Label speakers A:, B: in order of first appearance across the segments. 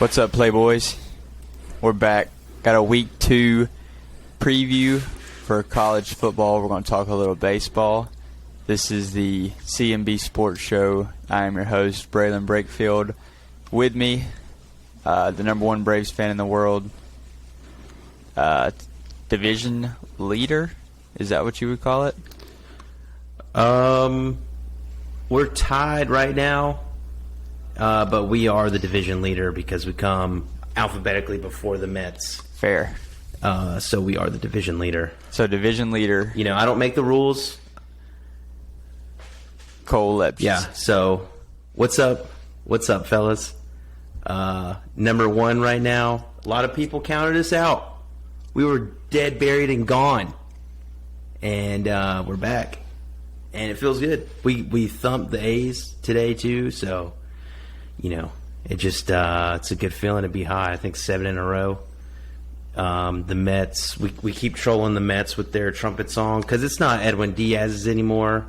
A: What's up, Playboys? We're back. Got a week 2 preview for college football. We're going to talk a little baseball. This is the CMB Sports Show. I am your host, Braylon Brakefield. With me, the number one Braves fan in the world, division leader. Is that what you would call it?
B: We're tied right now, but we are the division leader because we come alphabetically before the Mets.
A: Fair.
B: So we are the division leader.
A: So division leader.
B: You know, I don't make the rules.
A: Cole Lepsch.
B: Yeah, so what's up? What's up, fellas? Number one right now. A lot of people counted us out. We were dead, buried, and gone. And we're back. And it feels good. We thumped the A's today, too. So, you know, it just it's a good feeling to be high. I think 7 in a row. The Mets, we keep trolling the Mets with their trumpet song because it's not Edwin Diaz's anymore.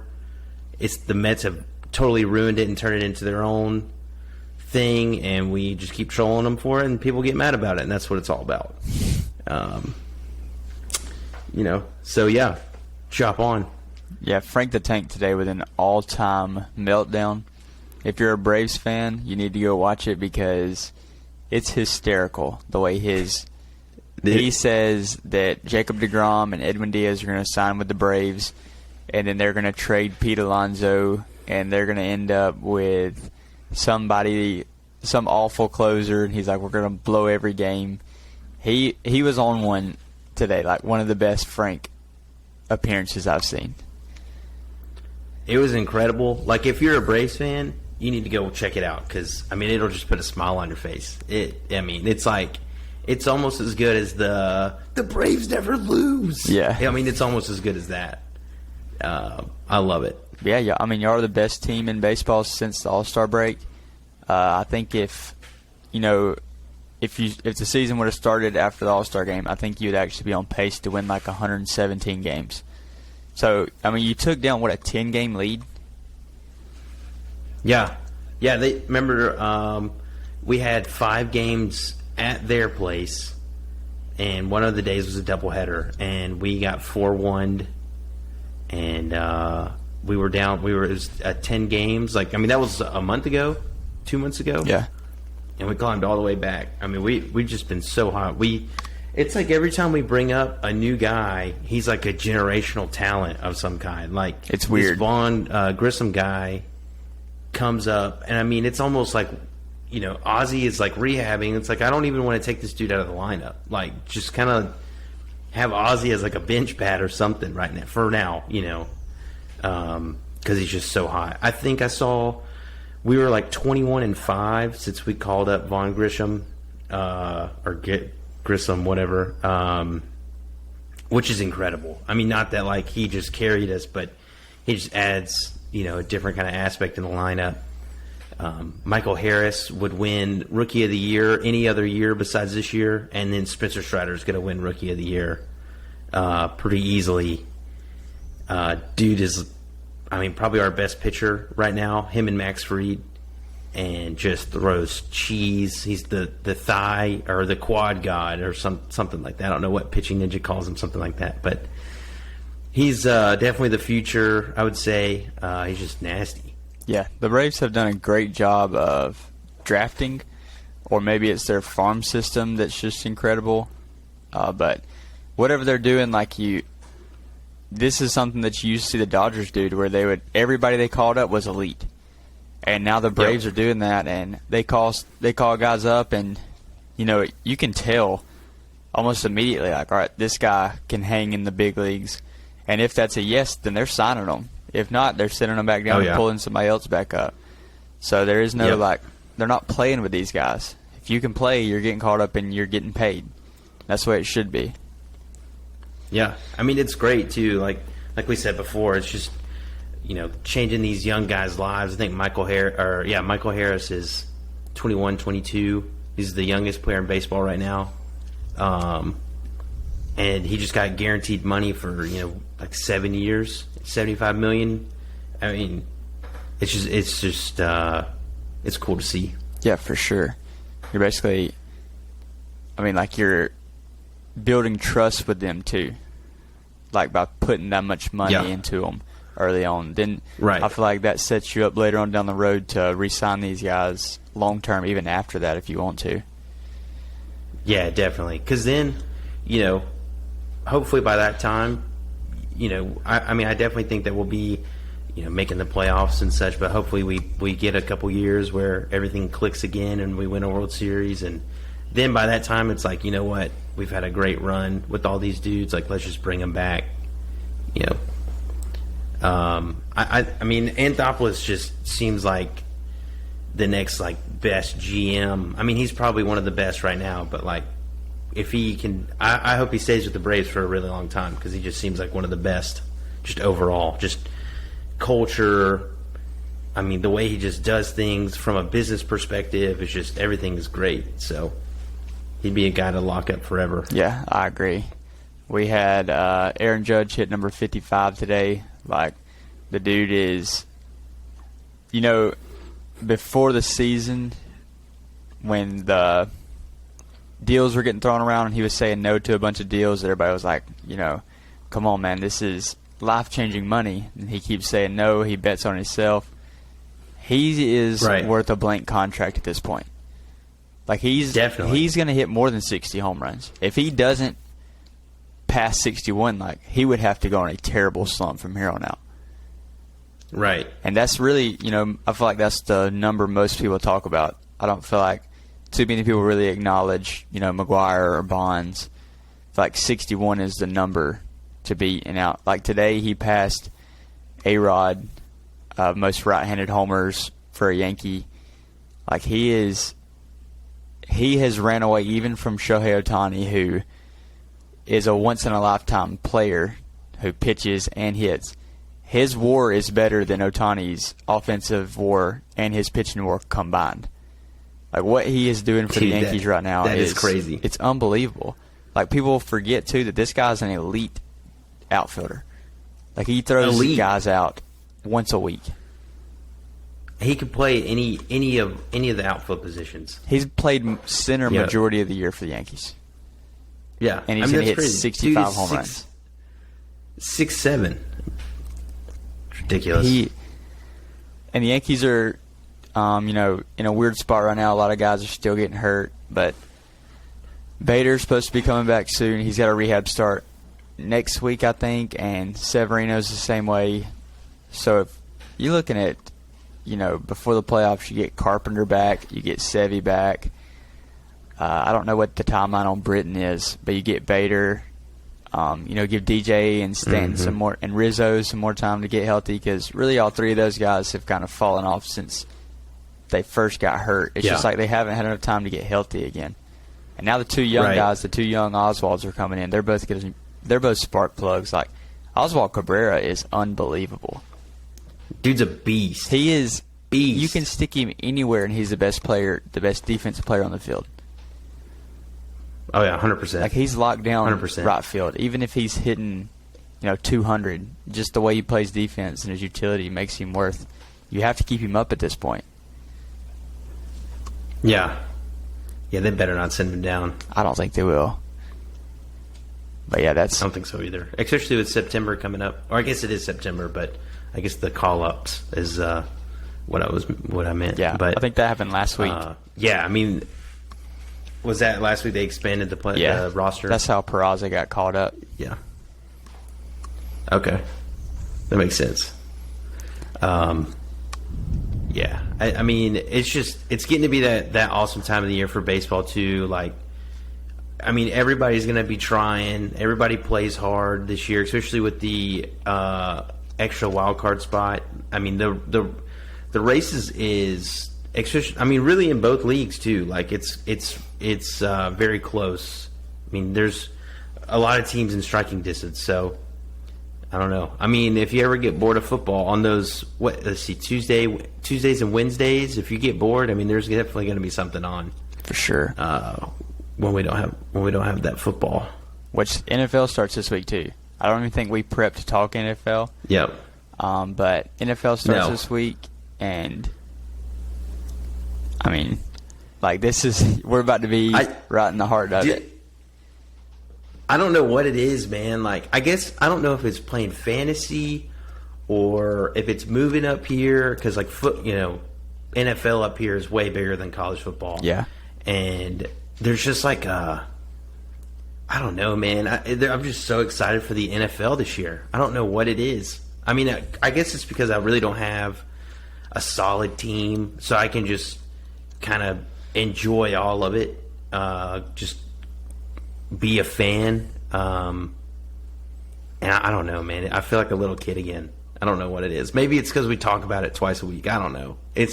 B: It's the Mets have totally ruined it and turned it into their own thing, and we just keep trolling them for it, and people get mad about it, and that's what it's all about. You know, so yeah, chop on.
A: Yeah, Frank the Tank today with an all-time meltdown. If you're a Braves fan, you need to go watch it because it's hysterical the way he says that Jacob deGrom and Edwin Diaz are going to sign with the Braves, and then they're going to trade Pete Alonso, and they're going to end up with some awful closer, and he's like, we're going to blow every game. He was on one today, like one of the best Frank appearances I've seen.
B: It was incredible. Like, if you're a Braves fan, you need to go check it out because, I mean, it'll just put a smile on your face. It's like, it's almost as good as the Braves never lose.
A: Yeah.
B: I mean, it's almost as good as that. I love it.
A: Yeah. I mean, you are the best team in baseball since the All-Star break. I think if the season would have started after the All-Star game, I think you'd actually be on pace to win like 117 games. So, I mean, you took down, a 10-game lead?
B: Yeah. Remember, we had 5 games at their place, and one of the days was a doubleheader, and we got 4-1, and we were down. It was 10 games. Like, I mean, that was a month ago, 2 months ago.
A: Yeah.
B: And we climbed all the way back. I mean, we've just been so hot. It's like every time we bring up a new guy, he's like a generational talent of some kind. Like,
A: it's weird.
B: This Vaughn Grissom guy comes up, and I mean, it's almost like, you know, Ozzie is like rehabbing. It's like, I don't even want to take this dude out of the lineup. Like, just kind of have Ozzie as like a bench bat or something right now, for now, you know, because he's just so hot. I think we were like 21-5 since we called up Vaughn Grissom, Grissom, whatever, which is incredible. I mean, not that like he just carried us, but he just adds, you know, a different kind of aspect in the lineup. Michael Harris would win Rookie of the Year any other year besides this year, and then Spencer Strider is going to win Rookie of the Year pretty easily. Dude is, I mean, probably our best pitcher right now, him and Max Fried, and just throws cheese. He's the thigh or the quad god or something like that. I don't know what Pitching Ninja calls him, something like that, but he's definitely the future, I would say. He's just nasty.
A: Yeah, the Braves have done a great job of drafting, or maybe it's their farm system that's just incredible. But whatever they're doing, this is something that you used to see the Dodgers do, where everybody they called up was elite, and now the Braves are doing that, and they call guys up, and you know, you can tell almost immediately, like, all right, this guy can hang in the big leagues, and if that's a yes, then they're signing them. If not, they're sending them back down and pulling somebody else back up. So there is no, they're not playing with these guys. If you can play, you're getting caught up and you're getting paid. That's the way it should be.
B: Yeah. I mean, it's great, too. Like we said before, it's just, you know, changing these young guys' lives. I think Michael Harris is 21, 22. He's the youngest player in baseball right now. And he just got guaranteed money for, you know, like 7 years, $75 million. I mean, it's just it's cool to see.
A: Yeah, for sure. You're basically, like you're building trust with them too, like by putting that much money into them early on. Then I feel like that sets you up later on down the road to re-sign these guys long term, even after that, if you want to.
B: Yeah, definitely. Because then, hopefully by that time, I definitely think that we'll be, making the playoffs and such. But hopefully we get a couple years where everything clicks again and we win a World Series. And then by that time, it's like, you know what? We've had a great run with all these dudes. Like, let's just bring them back. Anthopoulos just seems like the next best GM. He's probably one of the best right now, but if he can, I hope he stays with the Braves for a really long time, because he just seems like one of the best, just overall, just culture. The way he just does things from a business perspective is just, everything is great. So he'd be a guy to lock up forever.
A: Yeah, I agree. We had Aaron Judge hit number 55 today. The dude is, before the season, when the deals were getting thrown around and he was saying no to a bunch of deals, everybody was like, come on, man, this is life-changing money. And he keeps saying no. He bets on himself. He is worth a blank contract at this point. He's going to hit more than 60 home runs. If he doesn't pass 61, he would have to go on a terrible slump from here on out.
B: Right.
A: And that's really, I feel like that's the number most people talk about. I don't feel like too many people really acknowledge, McGuire or Bonds. I feel like 61 is the number to beat and out. Today he passed A-Rod, most right-handed homers for a Yankee. He has ran away even from Shohei Ohtani, who is a once-in-a-lifetime player who pitches and hits. His WAR is better than Ohtani's offensive WAR and his pitching WAR combined. What he is doing for the Yankees right now
B: is crazy.
A: It's unbelievable. People forget too that this guy's an elite outfielder. He throws guys out once a week.
B: He could play any of the outfield positions.
A: He's played center majority of the year for the Yankees.
B: Yeah,
A: and he's going to hit 65 home runs.
B: 6'7". Ridiculous.
A: And the Yankees are, in a weird spot right now. A lot of guys are still getting hurt, but Bader's supposed to be coming back soon. He's got a rehab start next week, I think, and Severino's the same way. So if you're looking at, before the playoffs, you get Carpenter back, you get Sevy back. I don't know what the timeline on Britton is, but you get Bader. Give DJ and Stanton some more, and Rizzo some more time to get healthy, because really all three of those guys have kind of fallen off since they first got hurt. It's just they haven't had enough time to get healthy again. And now the two young guys, the two young Oswalds are coming in. They're both spark plugs. Oswald Cabrera is unbelievable.
B: Dude's a beast.
A: He is. Beast. You can stick him anywhere, and he's the best player, the best defensive player on the field.
B: Oh yeah, 100%.
A: He's locked down
B: 100%.
A: Right field. Even if he's hitting, 200, just the way he plays defense and his utility makes him worth. You have to keep him up at this point.
B: Yeah, they better not send him down.
A: I don't think they will. But yeah,
B: I don't think so either. Especially with September coming up, or I guess it is September, but I guess the call-ups is what I meant.
A: Yeah,
B: but
A: I think that happened last week.
B: Was that last week they expanded the roster?
A: That's how Peraza got called up.
B: Yeah. Okay. That makes sense. Yeah. It's getting to be that awesome time of the year for baseball too. Everybody's going to be trying. Everybody plays hard this year, especially with the extra wild card spot. The races is really in both leagues too. It's very close. There's a lot of teams in striking distance, so I don't know. If you ever get bored of football on those, Tuesdays and Wednesdays, if you get bored, there's definitely going to be something on
A: for sure.
B: When we don't have that football,
A: which NFL starts this week too. I don't even think we prepped to talk NFL.
B: Yep.
A: But NFL starts this week, and Like we're about to be right in the heart of it.
B: I don't know what it is, man. Like, I guess I don't know if it's playing fantasy or if it's moving up here because, like, NFL up here is way bigger than college football.
A: Yeah,
B: and there's just like I don't know, man. I'm just so excited for the NFL this year. I don't know what it is. I mean, I guess it's because I really don't have a solid team, so I can just kind of enjoy all of it. Just be a fan. And I don't know, man. I feel like a little kid again. I don't know what it is. Maybe it's because we talk about it twice a week. I don't know. It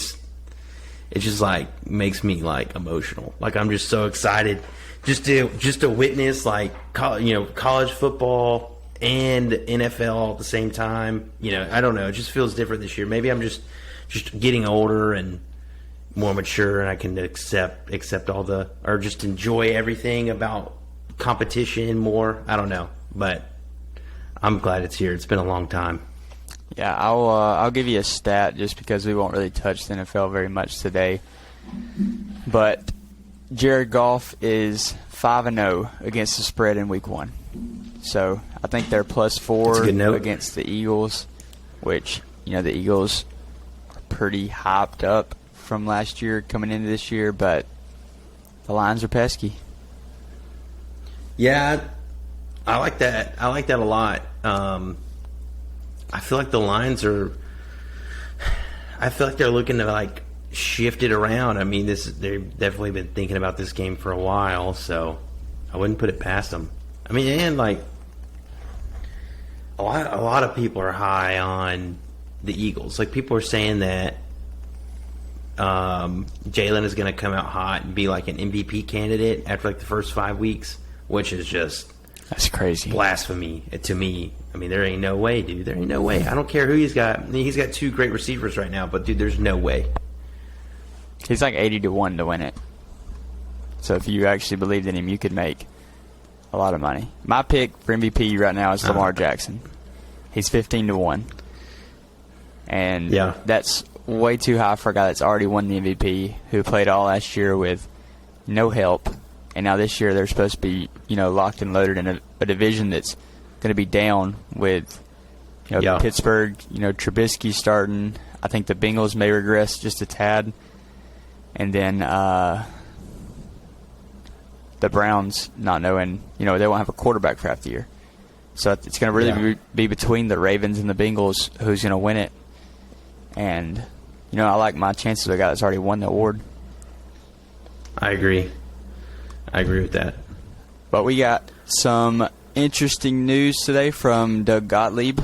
B: just like makes me like emotional. Like I'm just so excited just to witness like college football and NFL all at the same time. I don't know. It just feels different this year. Maybe I'm just getting older and more mature, and I can accept all or just enjoy everything about competition more. I don't know, but I'm glad it's here. It's been a long time.
A: Yeah, I'll give you a stat just because we won't really touch the NFL very much today. But Jared Goff is 5-0 against the spread in Week 1. So I think they're +4 against the Eagles, which the Eagles are pretty hyped up from last year coming into this year, but the Lions are pesky.
B: Yeah, I like that. I like that a lot. I feel like the Lions are. I feel like they're looking to like shift it around. I mean, they've definitely been thinking about this game for a while, so I wouldn't put it past them. I mean, and like a lot of people are high on the Eagles. Like people are saying that Jalen is going to come out hot and be like an MVP candidate after like the first 5 weeks, which is just
A: that's crazy
B: blasphemy to me. I mean, there ain't no way, dude. There ain't no way. I don't care who he's got. I mean, he's got 2 great receivers right now, but dude, there's no way.
A: He's like 80-1 to win it. So if you actually believed in him, you could make a lot of money. My pick for MVP right now is Lamar Jackson. He's 15-1, and that's way too high for a guy that's already won the MVP, who played all last year with no help, and now this year they're supposed to be locked and loaded in a division that's going to be down with Pittsburgh, Trubisky starting. I think the Bengals may regress just a tad, and then the Browns not knowing, they won't have a quarterback for half the year. So it's going to really be between the Ravens and the Bengals who's going to win it. And, I like my chances of a guy that's already won the award.
B: I agree with that.
A: But we got some interesting news today from Doug Gottlieb.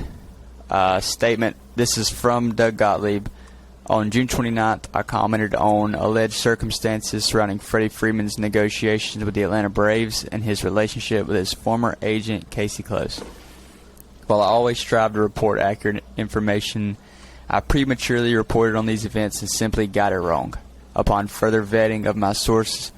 A: Statement, this is from Doug Gottlieb. On June 29th, I commented on alleged circumstances surrounding Freddie Freeman's negotiations with the Atlanta Braves and his relationship with his former agent, Casey Close. While I always strive to report accurate information, I prematurely reported on these events and simply got it wrong. Upon further vetting of my sources,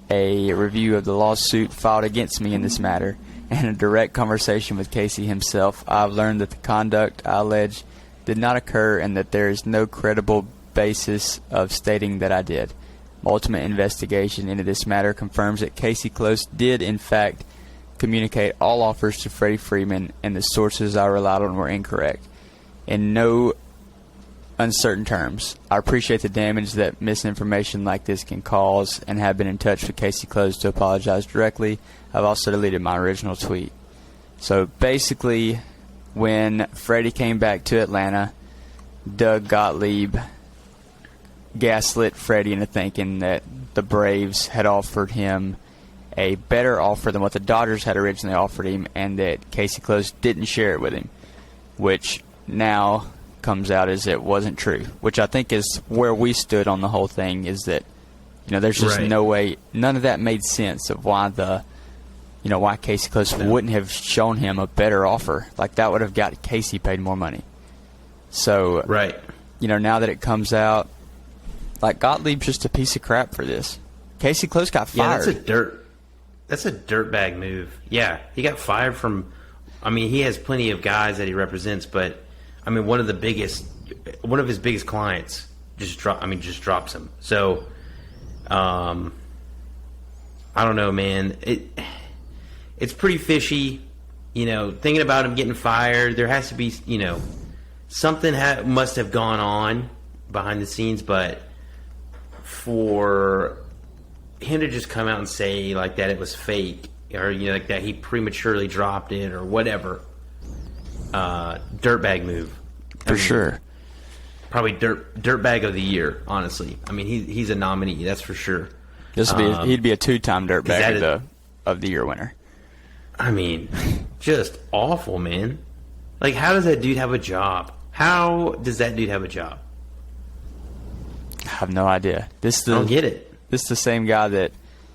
A: a review of the lawsuit filed against me in this matter, and a direct conversation with Casey himself, I've learned that the conduct I allege did not occur and that there is no credible basis of stating that I did. My ultimate investigation into this matter confirms that Casey Close did, in fact, communicate all offers to Freddie Freeman, and the sources I relied on were incorrect. In no uncertain terms, I appreciate the damage that misinformation like this can cause and have been in touch with Casey Close to apologize directly. I've also deleted my original tweet. So basically, when Freddie came back to Atlanta, Doug Gottlieb gaslit Freddie into thinking that the Braves had offered him a better offer than what the Dodgers had originally offered him, and that Casey Close didn't share it with him, which now comes out as it wasn't true, which I think is where we stood on the whole thing, is that there's just no way, none of that made sense of why why Casey Close wouldn't have shown him a better offer. Like, that would have got Casey paid more money. So, now that it comes out, like, Gottlieb's just a piece of crap for this. Casey Close got fired.
B: Yeah, that's a dirtbag move. Yeah, he got fired from, he has plenty of guys that he represents, but, one of his biggest clients just drops him. So, I don't know, man. It's pretty fishy. Thinking about him getting fired, there has to be, something must have gone on behind the scenes, but for him to just come out and say like that it was fake, or like that he prematurely dropped it or whatever, dirtbag move
A: For sure.
B: Probably dirtbag of the year, honestly. I mean, he's a nominee, that's for sure.
A: He'd be a 2-time dirtbag of the year winner.
B: I mean, just awful, man. Like, how does that dude have a job? How does that dude have a job?
A: I have no idea.
B: I don't get it.
A: This is the same guy that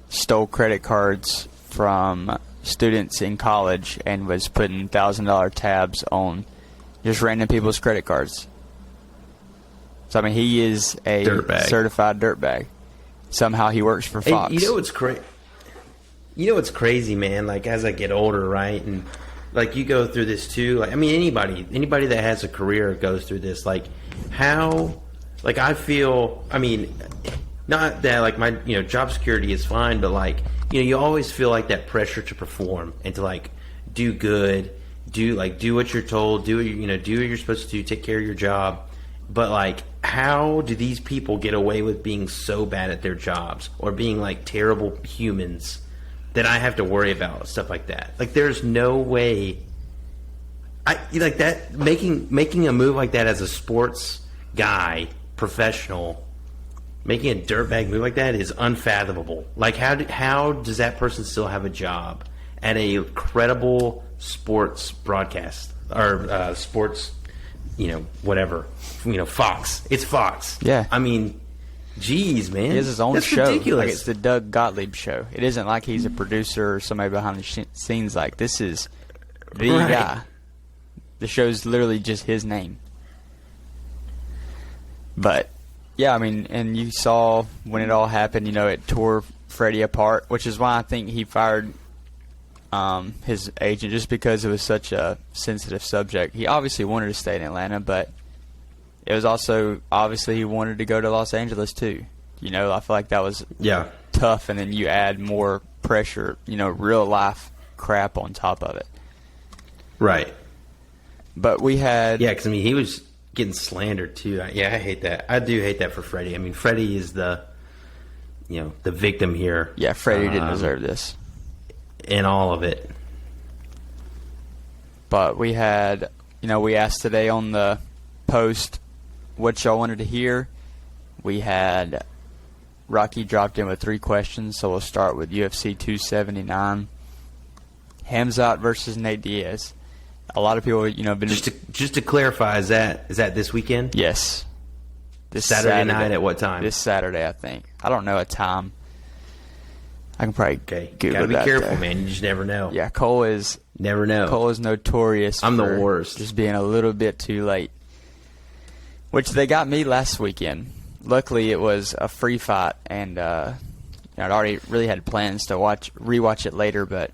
A: stole credit cards from students in college and was putting $1,000 tabs on just random people's credit cards. So, I mean, he is a certified dirtbag. Somehow he works for Fox.
B: Hey, you know what's crazy, man? Like, as I get older, right? And, like, you go through this, too. Like, I mean, anybody that has a career goes through this. Like, how... Like, I feel... I mean, not that, like, my, job security is fine, but, like, you always feel, like, that pressure to perform and to, like, do good, do what you're told, do what you're supposed to do, take care of your job. But, like, how do these people get away with being so bad at their jobs or being, like, terrible humans that I have to worry about stuff like that? Like, there's no way. Like that, making a move like that as a sports guy, professional, making a dirtbag move like that is unfathomable. Like, how does that person still have a job at a credible sports broadcast or sports, whatever, Fox? It's Fox.
A: Yeah.
B: I mean, geez, man.
A: He has his own
B: That's
A: show.
B: ridiculous.
A: Like, it's the Doug Gottlieb show. It isn't like he's a producer or somebody behind the scenes. Like, this is the guy. The show's literally just his name. But, yeah, I mean, and you saw when it all happened, it tore Freddie apart, which is why I think he fired his agent, just because it was such a sensitive subject. He obviously wanted to stay in Atlanta, but it was also obviously he wanted to go to Los Angeles too. I feel like that was tough, and then you add more pressure, real life crap on top of it.
B: Right.
A: But we had...
B: Yeah, because, I mean, he was getting slandered too. I hate that. I do hate that for Freddie. I mean, Freddie is the victim here.
A: Yeah, Freddie didn't deserve this.
B: In all of it.
A: But we had, we asked today on the post what y'all wanted to hear. We had Rocky dropped in with 3 questions, so we'll start with UFC 279. Hamzat versus Nate Diaz. A lot of people, been...
B: Just to clarify, is that this weekend?
A: Yes.
B: This Saturday night at what time?
A: This Saturday, I think. I don't know a time. I can probably Google
B: Gotta be
A: that,
B: careful, man. You just never know.
A: Yeah, Cole is...
B: Never know.
A: Cole is notorious
B: I'm
A: for
B: the worst.
A: just being a little bit too late. Which they got me last weekend. Luckily, it was a free fight, and I'd already really had plans to rewatch it later, but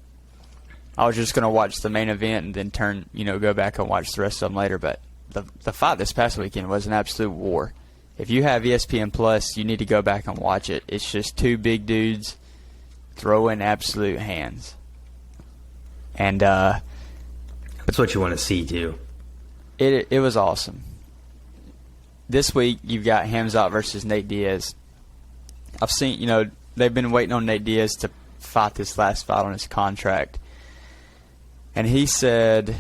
A: I was just going to watch the main event and then go back and watch the rest of them later. But the fight this past weekend was an absolute war. If you have ESPN Plus, you need to go back and watch it. It's just 2 big dudes throwing absolute hands. And
B: that's what you want to see, too.
A: It was awesome. This week, you've got Hamzat versus Nate Diaz. I've seen, they've been waiting on Nate Diaz to fight this last fight on his contract. And he said,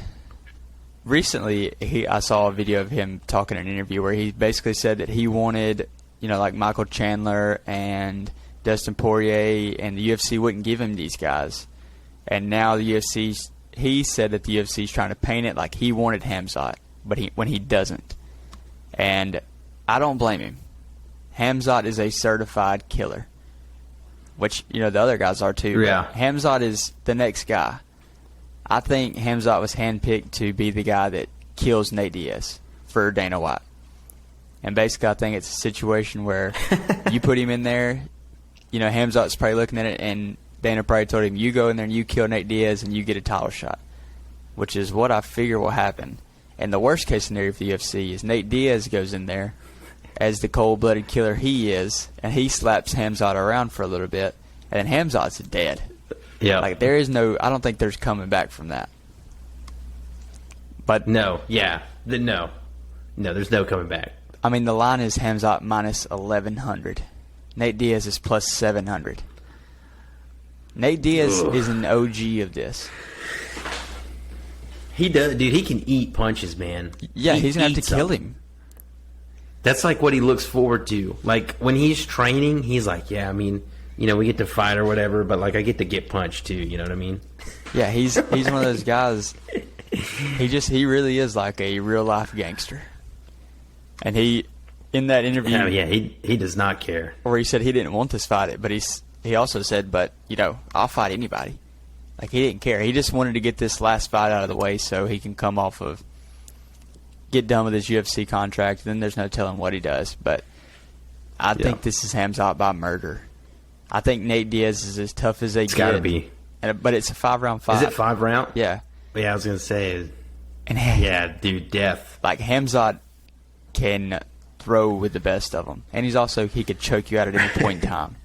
A: recently, I saw a video of him talking in an interview where he basically said that he wanted, like Michael Chandler and Dustin Poirier, and the UFC wouldn't give him these guys. And now the UFC, he said that the UFC is trying to paint it like he wanted Hamzat, but when he doesn't. And I don't blame him. Hamzat is a certified killer, which, the other guys are too.
B: Yeah.
A: Hamzat is the next guy. I think Hamzat was handpicked to be the guy that kills Nate Diaz for Dana White. And basically, I think it's a situation where you put him in there, Hamzat's probably looking at it, and Dana probably told him, you go in there and you kill Nate Diaz and you get a title shot, which is what I figure will happen. And the worst case scenario for the UFC is Nate Diaz goes in there, as the cold-blooded killer he is, and he slaps Hamzat around for a little bit, and then Hamzat's dead.
B: Yeah.
A: Like, there is no... I don't think there's coming back from that. But...
B: No. Yeah. No, there's no coming back.
A: I mean, the line is Hamzat minus 1,100. Nate Diaz is plus 700. Nate Diaz is an OG of this.
B: He does, dude. He can eat punches, man.
A: Yeah,
B: He
A: he's going to have
B: eats
A: to kill
B: them.
A: him.
B: That's like what he looks forward to. Like when he's training, he's like, yeah, I mean, we get to fight or whatever, but like I get to get punched too. You know what I mean?
A: Yeah, he's one of those guys. He really is like a real life gangster. And he, in that interview,
B: he does not care.
A: where he said he didn't want this fight, but he also said, but I'll fight anybody. Like, he didn't care. He just wanted to get this last fight out of the way so he can come off of, get done with his UFC contract. Then there's no telling what he does. But I think this is Hamzat by murder. I think Nate Diaz is as tough as they get.
B: It's got to be.
A: But it's a 5-round fight.
B: Is it 5 round?
A: Yeah.
B: Yeah, I was gonna say.
A: And
B: Yeah, dude, death.
A: like Hamzat can throw with the best of them, and he could choke you out at any point in time.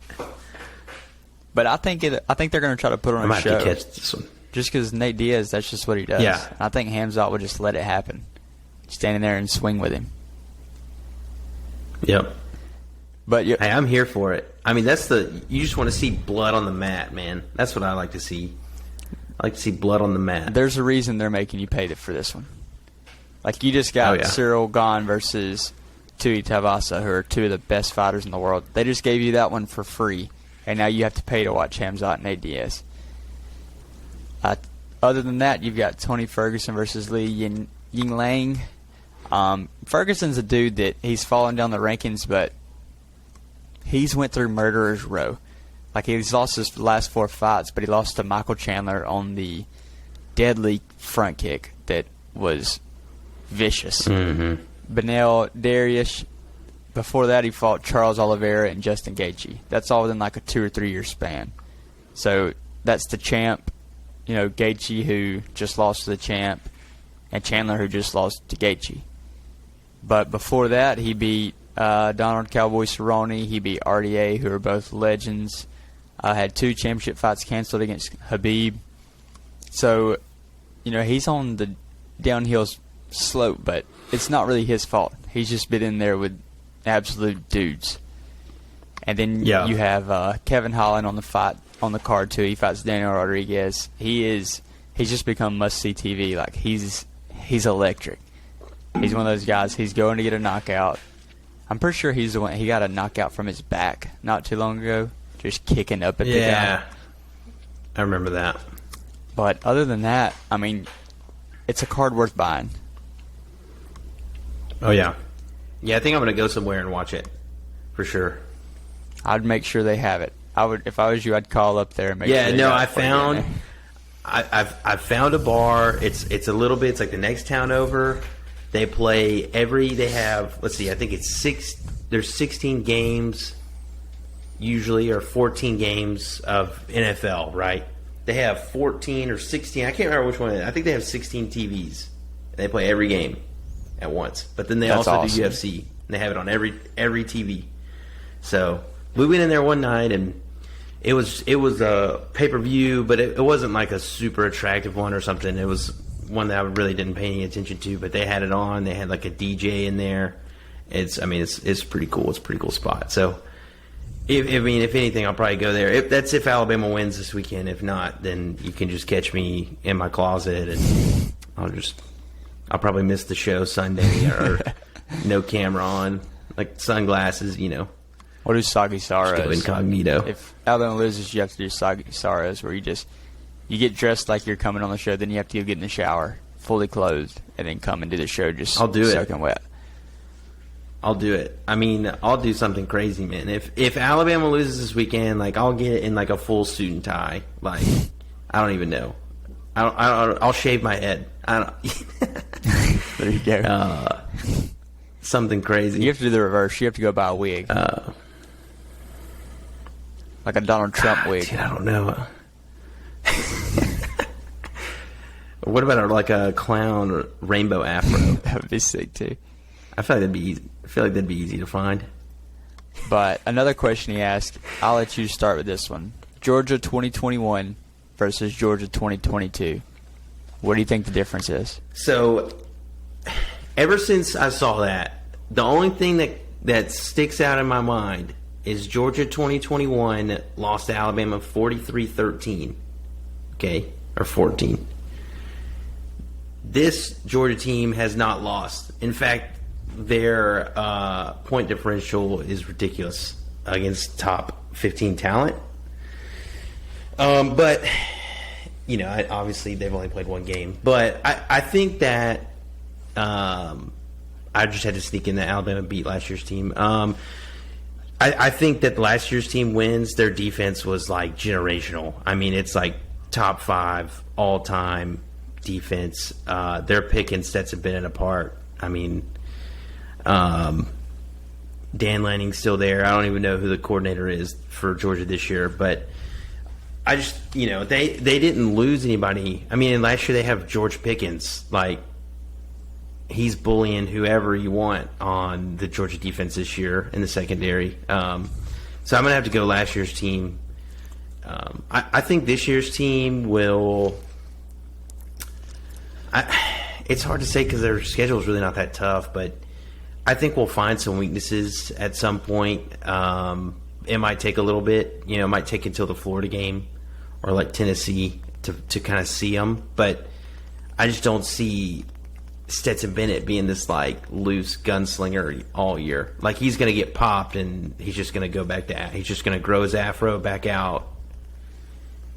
A: But I think they're going to try to put on
B: I
A: a
B: might
A: show.
B: have to catch this one.
A: Just because Nate Diaz, that's just what he does.
B: Yeah.
A: I think Hamzat would just let it happen, standing there and swing with him.
B: Yep.
A: But
B: Hey, I'm here for it. I mean, you just want to see blood on the mat, man. That's what I like to see. I like to see blood on the mat.
A: there's a reason they're making you pay for this one. Like, you just got Cyril Gane versus Tui Tavasa, who are two of the best fighters in the world. They just gave you that one for free, and now you have to pay to watch Hamzat and Nate Diaz. Other than that, you've got Tony Ferguson versus Li Yinglang. Ferguson's a dude that he's fallen down the rankings, but he's went through murderer's row. Like, he's lost his last 4 fights, but he lost to Michael Chandler on the deadly front kick that was vicious.
B: Mm-hmm.
A: Benel Dariush, before that he fought Charles Oliveira and Justin Gaethje. That's all within like a 2 or 3 year span. So that's the champ, Gaethje, who just lost to the champ, and Chandler, who just lost to Gaethje. But before that, he beat Donald Cowboy Cerrone. He beat RDA, who are both legends. Had 2 championship fights canceled against Habib. So, he's on the downhill slope, but it's not really his fault. He's just been in there with absolute dudes. And then you have Kevin Holland on the card too. He fights Daniel Rodriguez. He's just become must-see TV. Like, he's electric. He's one of those guys. He's going to get a knockout. I'm pretty sure he's the one. He got a knockout from his back not too long ago, just kicking up at the guy.
B: Yeah, I remember that.
A: But other than that, I mean, it's a card worth buying.
B: Oh yeah, I think I'm gonna go somewhere and watch it for sure.
A: I'd make sure they have it. I would, if I was you, I'd call up there and make sure.
B: Yeah,
A: they
B: no,
A: got
B: I
A: it for you.
B: found. I've found a bar. It's a little bit. It's like the next town over. They play They have. Let's see. I think it's 6. There's 16 games, usually, or 14 games of NFL. Right? They have 14 or 16. I can't remember which one. I think they have 16 TVs. They play every game at once. But then they
A: That's
B: also
A: awesome.
B: do UFC. And they have it on every TV. So we went in there one night and. It was a pay-per-view, but it wasn't like a super attractive one or something. It was one that I really didn't pay any attention to, but they had it on. They had like a DJ in there. It's pretty cool. It's a pretty cool spot. So, if anything, I'll probably go there. That's if Alabama wins this weekend. If not, then you can just catch me in my closet, and I'll probably miss the show Sunday or no camera on, like sunglasses,
A: Or do Sagi
B: Just go
A: Saras.
B: incognito.
A: If Alabama loses, you have to do Sagi Saras, where you get dressed like you're coming on the show, then you have to go get in the shower, fully clothed, and then come and do the show just
B: I'll do it.
A: soaking wet.
B: I'll do it. I mean, I'll do something crazy, man. If Alabama loses this weekend, like I'll get in like a full suit and tie. Like I don't even know. I'll shave my head. I don't.
A: There you go.
B: Something crazy.
A: You have to do the reverse. You have to go buy a wig. Like a Donald Trump wig.
B: Dude, I don't know. What about like a clown or rainbow afro?
A: That would be sick, too.
B: I feel like that'd be easy. I feel like that'd be easy to find.
A: But another question he asked, I'll let you start with this one. Georgia 2021 versus Georgia 2022. What do you think the difference is?
B: So, ever since I saw that, the only thing that sticks out in my mind is Georgia 2021 lost to Alabama 43-13. Okay? Or 14. This Georgia team has not lost. In fact, their point differential is ridiculous against top 15 talent. But, you know, obviously they've only played one game. But I think that I just had to sneak in that Alabama beat last year's team. I think that last year's team wins. Their defense was, like, generational. I mean, it's like top 5 all-time defense. They're picking Stetson Bennett apart. I mean, Dan Lanning's still there. I don't even know who the coordinator is for Georgia this year, but I just, you know, they didn't lose anybody. I mean, last year they have George Pickens. Like, he's bullying whoever you want on the Georgia defense this year in the secondary. So I'm going to have to go last year's team. I think this year's team will... it's hard to say because their schedule is really not that tough, but I think we'll find some weaknesses at some point. It might take a little bit. You know, it might take until the Florida game or like Tennessee to kind of see them. But I just don't see Stetson Bennett being this like loose gunslinger all year. Like, he's going to get popped and he's just going to go back to – he's just going to grow his afro back out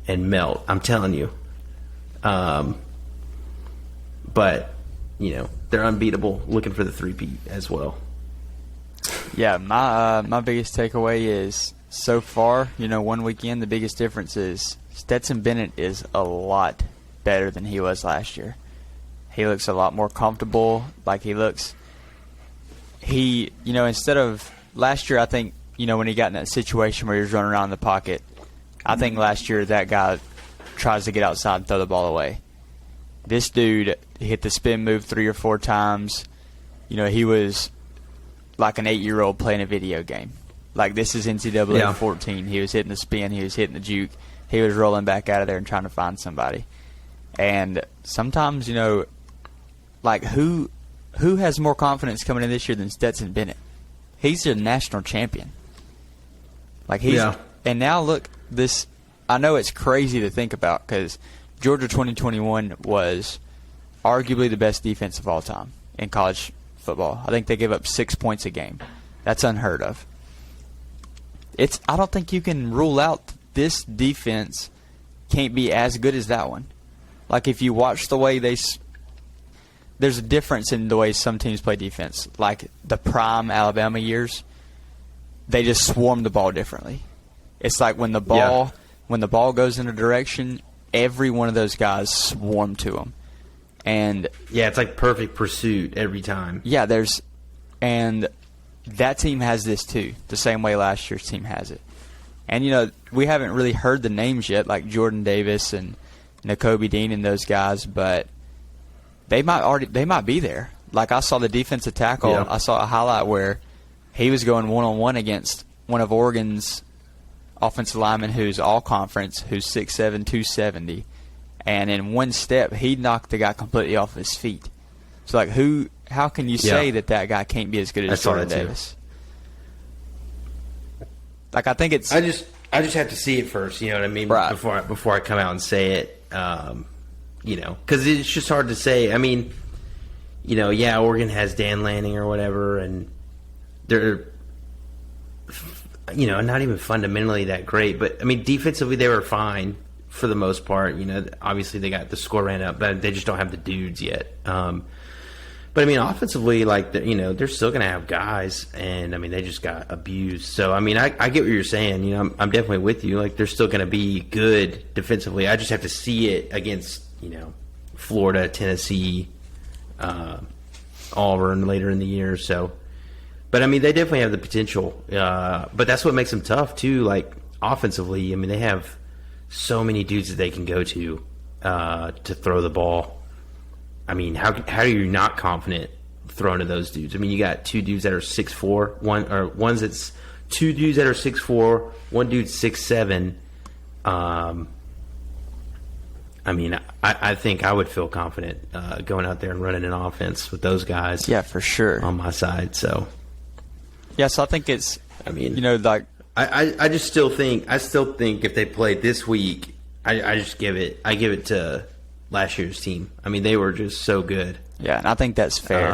B: and melt. I'm telling you. But, you know, they're unbeatable, looking for the three-peat as well.
A: Yeah, my biggest takeaway is so far, you know, one weekend, the biggest difference is Stetson Bennett is a lot better than he was last year. He looks a lot more comfortable. Like, you know, instead of last year, I think, you know, when he got in that situation where he was running around in the pocket, I think last year that guy tries to get outside and throw the ball away. This dude hit the spin move 3 or 4 times. You know, he was like an 8-year-old playing a video game. Like, this is NCAA 14. He was hitting the spin. He was hitting the juke. He was rolling back out of there and trying to find somebody. And sometimes, you know, like, who has more confidence coming in this year than Stetson Bennett? He's a national champion. Like, and now look, this, I know it's crazy to think about because Georgia 2021 was arguably the best defense of all time in college football. I think they gave up 6 points a game. That's unheard of. I don't think you can rule out this defense can't be as good as that one. Like, if you watch the way there's a difference in the way some teams play defense. Like, the prime Alabama years, they just swarm the ball differently. It's like when the ball goes in a direction, every one of those guys swarm to them. And
B: yeah, it's like perfect pursuit every time.
A: Yeah, and that team has this too, the same way last year's team has it. And, you know, we haven't really heard the names yet, like Jordan Davis and Nakobe Dean and those guys, but they might be there. Like, I saw the defensive tackle. Yeah. I saw a highlight where he was going one-on-one against one of Oregon's offensive linemen who's all-conference, who's 6'7", 270. And in one step, he knocked the guy completely off his feet. So, like, how can you say that guy can't be as good as Jordan Davis? Like, I think it's...
B: I just have to see it first, you know what I mean?
A: Right.
B: Before I come out and say it, you know, because it's just hard to say. I mean, you know, yeah, Oregon has Dan Lanning or whatever, and they're, you know, not even fundamentally that great. But, I mean, defensively they were fine for the most part. You know, obviously they got the score ran up, but they just don't have the dudes yet. But, I mean, offensively, like, you know, they're still going to have guys, and, I mean, they just got abused. So, I mean, I get what you're saying. You know, I'm definitely with you. Like, they're still going to be good defensively. I just have to see it against, you know, Florida, Tennessee, Auburn later in the year. So, but, I mean, they definitely have the potential. But that's what makes them tough, too. Like, offensively, I mean, they have so many dudes that they can go to throw the ball. I mean, how are you not confident thrown to those dudes. I mean, you got two dudes that are 6'4", one's that's two dudes that are 6'4", one dude's 6'7". I mean, I think I would feel confident going out there and running an offense with those guys.
A: Yeah, for sure.
B: On my side, so.
A: Yeah, so I think it's,
B: I mean,
A: like.
B: I just still think if they played this week, I give it to last year's team. I mean, they were just so good.
A: Yeah, and I think that's fair.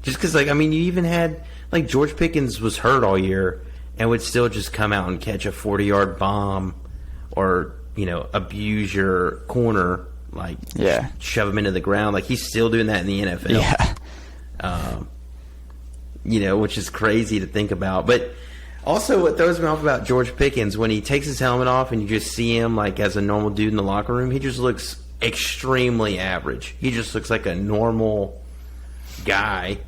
B: Just because, like, I mean, you even had, like, George Pickens was hurt all year and would still just come out and catch a 40-yard bomb or, abuse your corner, like, shove him into the ground. Like, he's still doing that in the NFL. Yeah. Which is crazy to think about. But also what throws me off about George Pickens, when he takes his helmet off and you just see him, like, as a normal dude in the locker room, he just looks extremely average. He just looks like a normal guy,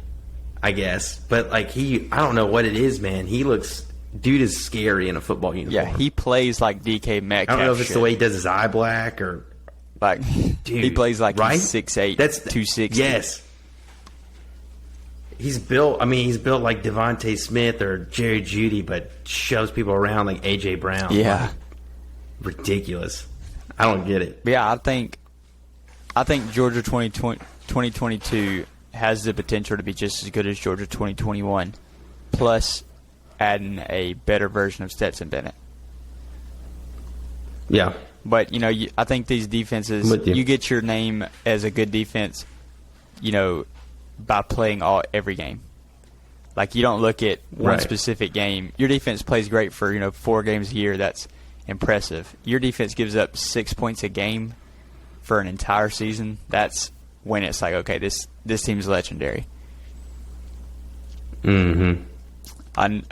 B: I guess. But, like, I don't know what it is, man. Dude is scary in a football uniform.
A: Yeah, he plays like DK Metcalf.
B: I don't know if it's the way he does his eye black or...
A: Like,
B: dude,
A: he plays like
B: right?
A: he's 6'8",
B: That's
A: 260.
B: Yes. He's built like Devontae Smith or Jerry Jeudy, but shoves people around like A.J. Brown.
A: Yeah.
B: Like, ridiculous. I don't get it.
A: But yeah, I think Georgia 2022 has the potential to be just as good as Georgia 2021, plus adding a better version of Stetson Bennett.
B: Yeah.
A: But, I think these defenses, you get your name as a good defense, by playing every game. Like, you don't look at one specific game. Your defense plays great for, 4 games a year. That's impressive. Your defense gives up 6 points a game for an entire season. That's when it's like, okay, this team's legendary.
B: Mm-hmm.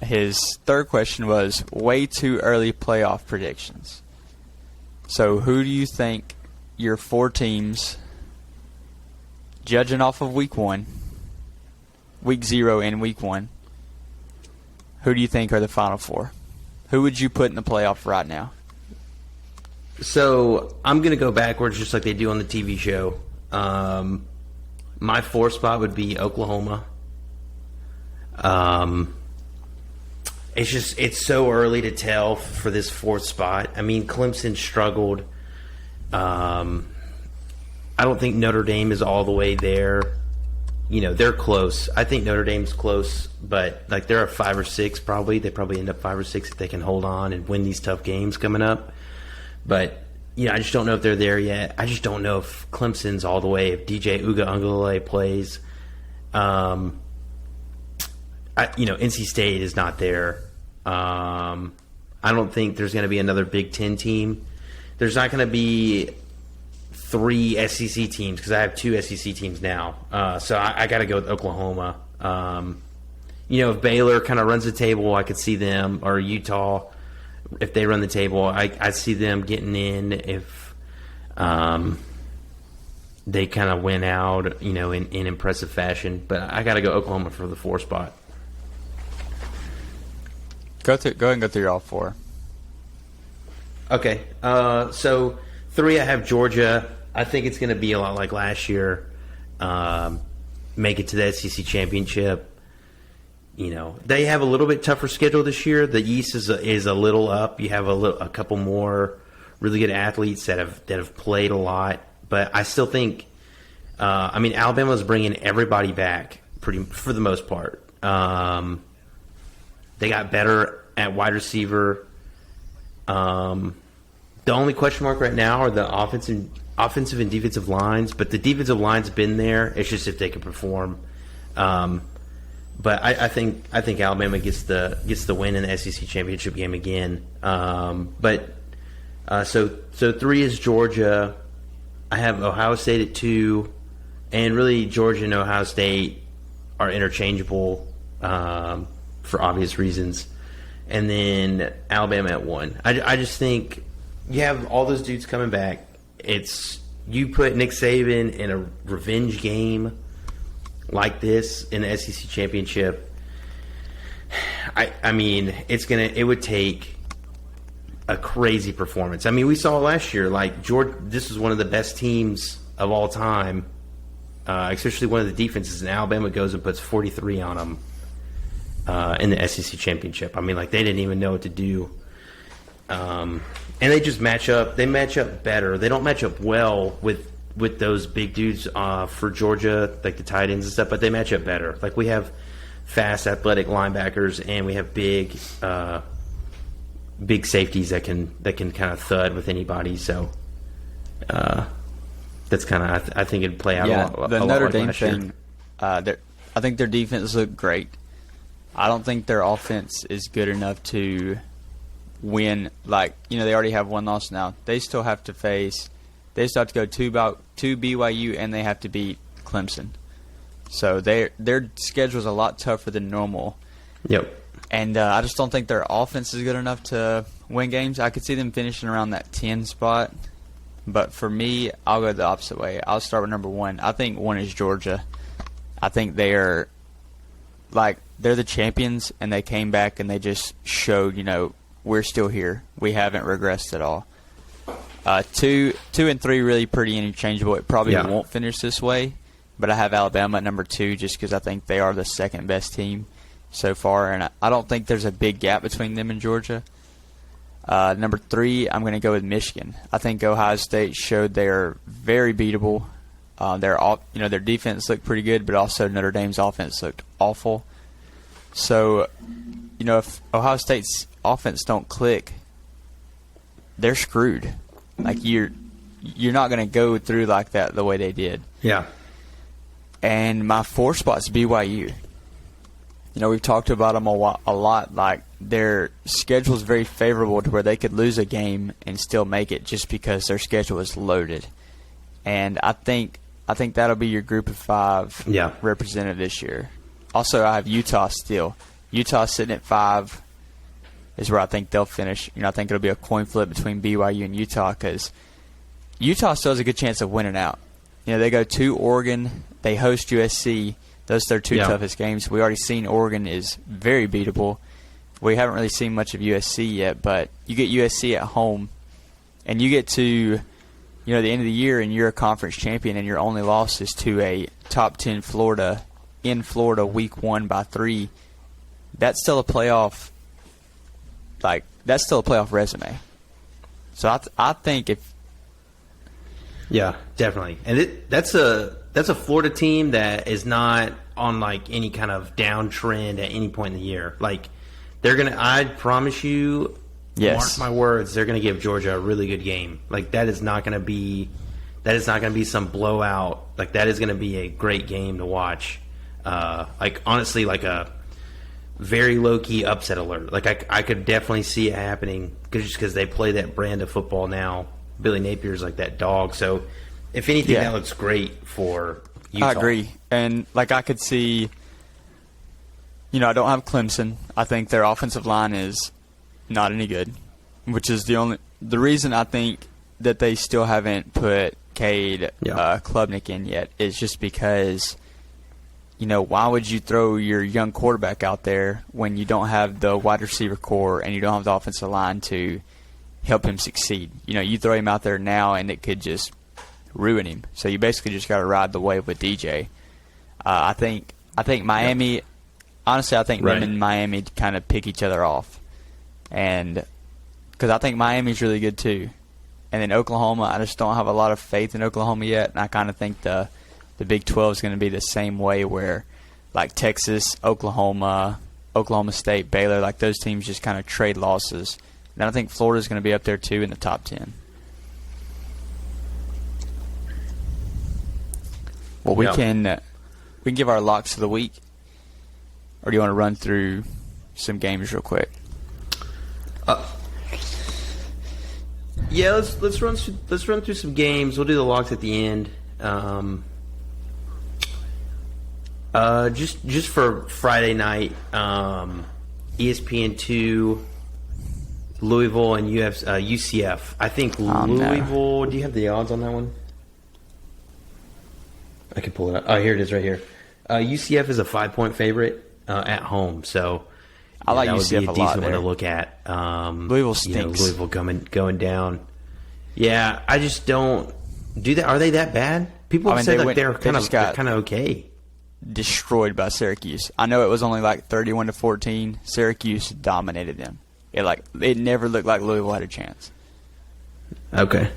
A: His third question was way too early playoff predictions. So who do you think your 4 teams, judging off of week 1, week 0 and week 1, who do you think are the final 4? Who would you put in the playoff right now?
B: So I'm going to go backwards just like they do on the TV show. My 4th spot would be Oklahoma. It's so early to tell for this 4th spot. I mean, Clemson struggled. I don't think Notre Dame is all the way there. They're close. I think Notre Dame's close, but like they're a 5 or 6 probably. They probably end up 5 or 6 if they can hold on and win these tough games coming up. But I just don't know if they're there yet. I just don't know if Clemson's all the way. If DJ Uiagalelei plays, NC State is not there. I don't think there's going to be another Big Ten team. There's not going to be 3 SEC teams because I have 2 SEC teams now. So I got to go with Oklahoma. If Baylor kind of runs the table, I could see them, or Utah, if they run the table, I see them getting in if they kind of win out, in impressive fashion. But I got to go Oklahoma for the 4 spot.
A: Go ahead and go through all 4.
B: Okay. So 3, I have Georgia. I think it's going to be a lot like last year. Make it to the SEC championship. They have a little bit tougher schedule this year. The East is a little up. You have a couple more really good athletes that have played a lot. But I still think, Alabama's bringing everybody back for the most part. They got better at wide receiver. The only question mark right now are the offensive and defensive lines, but the defensive line's been there. It's just if they can perform. But I think Alabama gets the win in the SEC championship game again. So 3 is Georgia. I have Ohio State at 2, and really Georgia and Ohio State are interchangeable for obvious reasons. And then Alabama at 1. I just think you have all those dudes coming back. You put Nick Saban in a revenge game like this in the SEC championship. It would take a crazy performance. We saw last year, like this was one of the best teams of all time especially one of the defenses, and Alabama goes and puts 43 on them in the SEC championship. I mean, like, they didn't even know what to do. And they just match up. They match up better. They don't match up well with those big dudes for Georgia, like the tight ends and stuff, but they match up better. Like, we have fast, athletic linebackers, and we have big safeties that can kind of thud with anybody. So that's kind of I think it'd play out a lot.
A: The Notre Dame
B: like
A: thing, I think their defense looked great. I don't think their offense is good enough to win. Like, they already have one loss now. They still have to go to BYU, and they have to beat Clemson. So their schedule is a lot tougher than normal.
B: Yep.
A: And I just don't think their offense is good enough to win games. I could see them finishing around that 10 spot. But for me, I'll go the opposite way. I'll start with number 1. I think 1 is Georgia. I think they're the champions, and they came back and they just showed, we're still here. We haven't regressed at all. 2 and 3 really pretty interchangeable. It probably won't finish this way, but I have Alabama at number 2 just because I think they are the second best team so far, and I don't think there's a big gap between them and Georgia. Number 3, I'm going to go with Michigan. I think Ohio State showed they're very beatable. Their defense looked pretty good, but also Notre Dame's offense looked awful. So, if Ohio State's offense don't click, they're screwed. Like, you're not going to go through like that the way they did.
B: Yeah.
A: And my 4th spot is BYU. We've talked about them a lot. Like, their schedule is very favorable to where they could lose a game and still make it just because their schedule is loaded. And I think that'll be your group of 5 represented this year. Also, I have Utah still. Utah sitting at 5 is where I think they'll finish. I think it'll be a coin flip between BYU and Utah because Utah still has a good chance of winning out. They go to Oregon. They host USC. Those are their 2 toughest games. We already seen Oregon is very beatable. We haven't really seen much of USC yet, but you get USC at home, and you get to the end of the year, and you're a conference champion, and your only loss is to a top 10 Florida in Florida week 1 by 3. That's still a playoff. That's still a playoff resume. So I think if.
B: Yeah, definitely, and that's a Florida team that is not on any kind of downtrend at any point in the year. They're gonna. I promise you.
A: Yes.
B: Mark my words. They're gonna give Georgia a really good game. That is not gonna be some blowout. That is gonna be a great game to watch. Honestly, a very low-key upset alert. I could definitely see it happening just because they play that brand of football now. Billy Napier's like that dog. So, if anything, that looks great for Utah.
A: I agree. And, I could see, I don't have Clemson. I think their offensive line is not any good, which is the reason I think that they still haven't put Cade Klubnik in yet is just because – why would you throw your young quarterback out there when you don't have the wide receiver core and you don't have the offensive line to help him succeed? You throw him out there now and it could just ruin him. So you basically just got to ride the wave with DJ. I think Miami, honestly, I think them and Miami kind of pick each other off. And because I think Miami's really good too. And then Oklahoma, I just don't have a lot of faith in Oklahoma yet. And I kind of think the Big 12 is going to be the same way where, Texas, Oklahoma State, Baylor, those teams just kind of trade losses. And I think Florida's going to be up there, too, in the top 10. Well, we can give our locks of the week. Or do you want to run through some games real quick?
B: Yeah, let's run through some games. We'll do the locks at the end. Just for Friday night, ESPN2, Louisville and UCF. I think Louisville. Do you have the odds on that one? I can pull it up. Oh, here it is, right here. UCF is a 5-point favorite at home, so
A: I like
B: that
A: UCF
B: would be a decent one to look at.
A: Louisville stinks.
B: Louisville going down. Yeah, I just don't do that. Are they that bad? People
A: I
B: have
A: mean,
B: said like they're kind
A: got
B: of okay.
A: destroyed by Syracuse. I know it was only like 31-14. Syracuse dominated them. It never looked like Louisville had a chance.
B: Okay.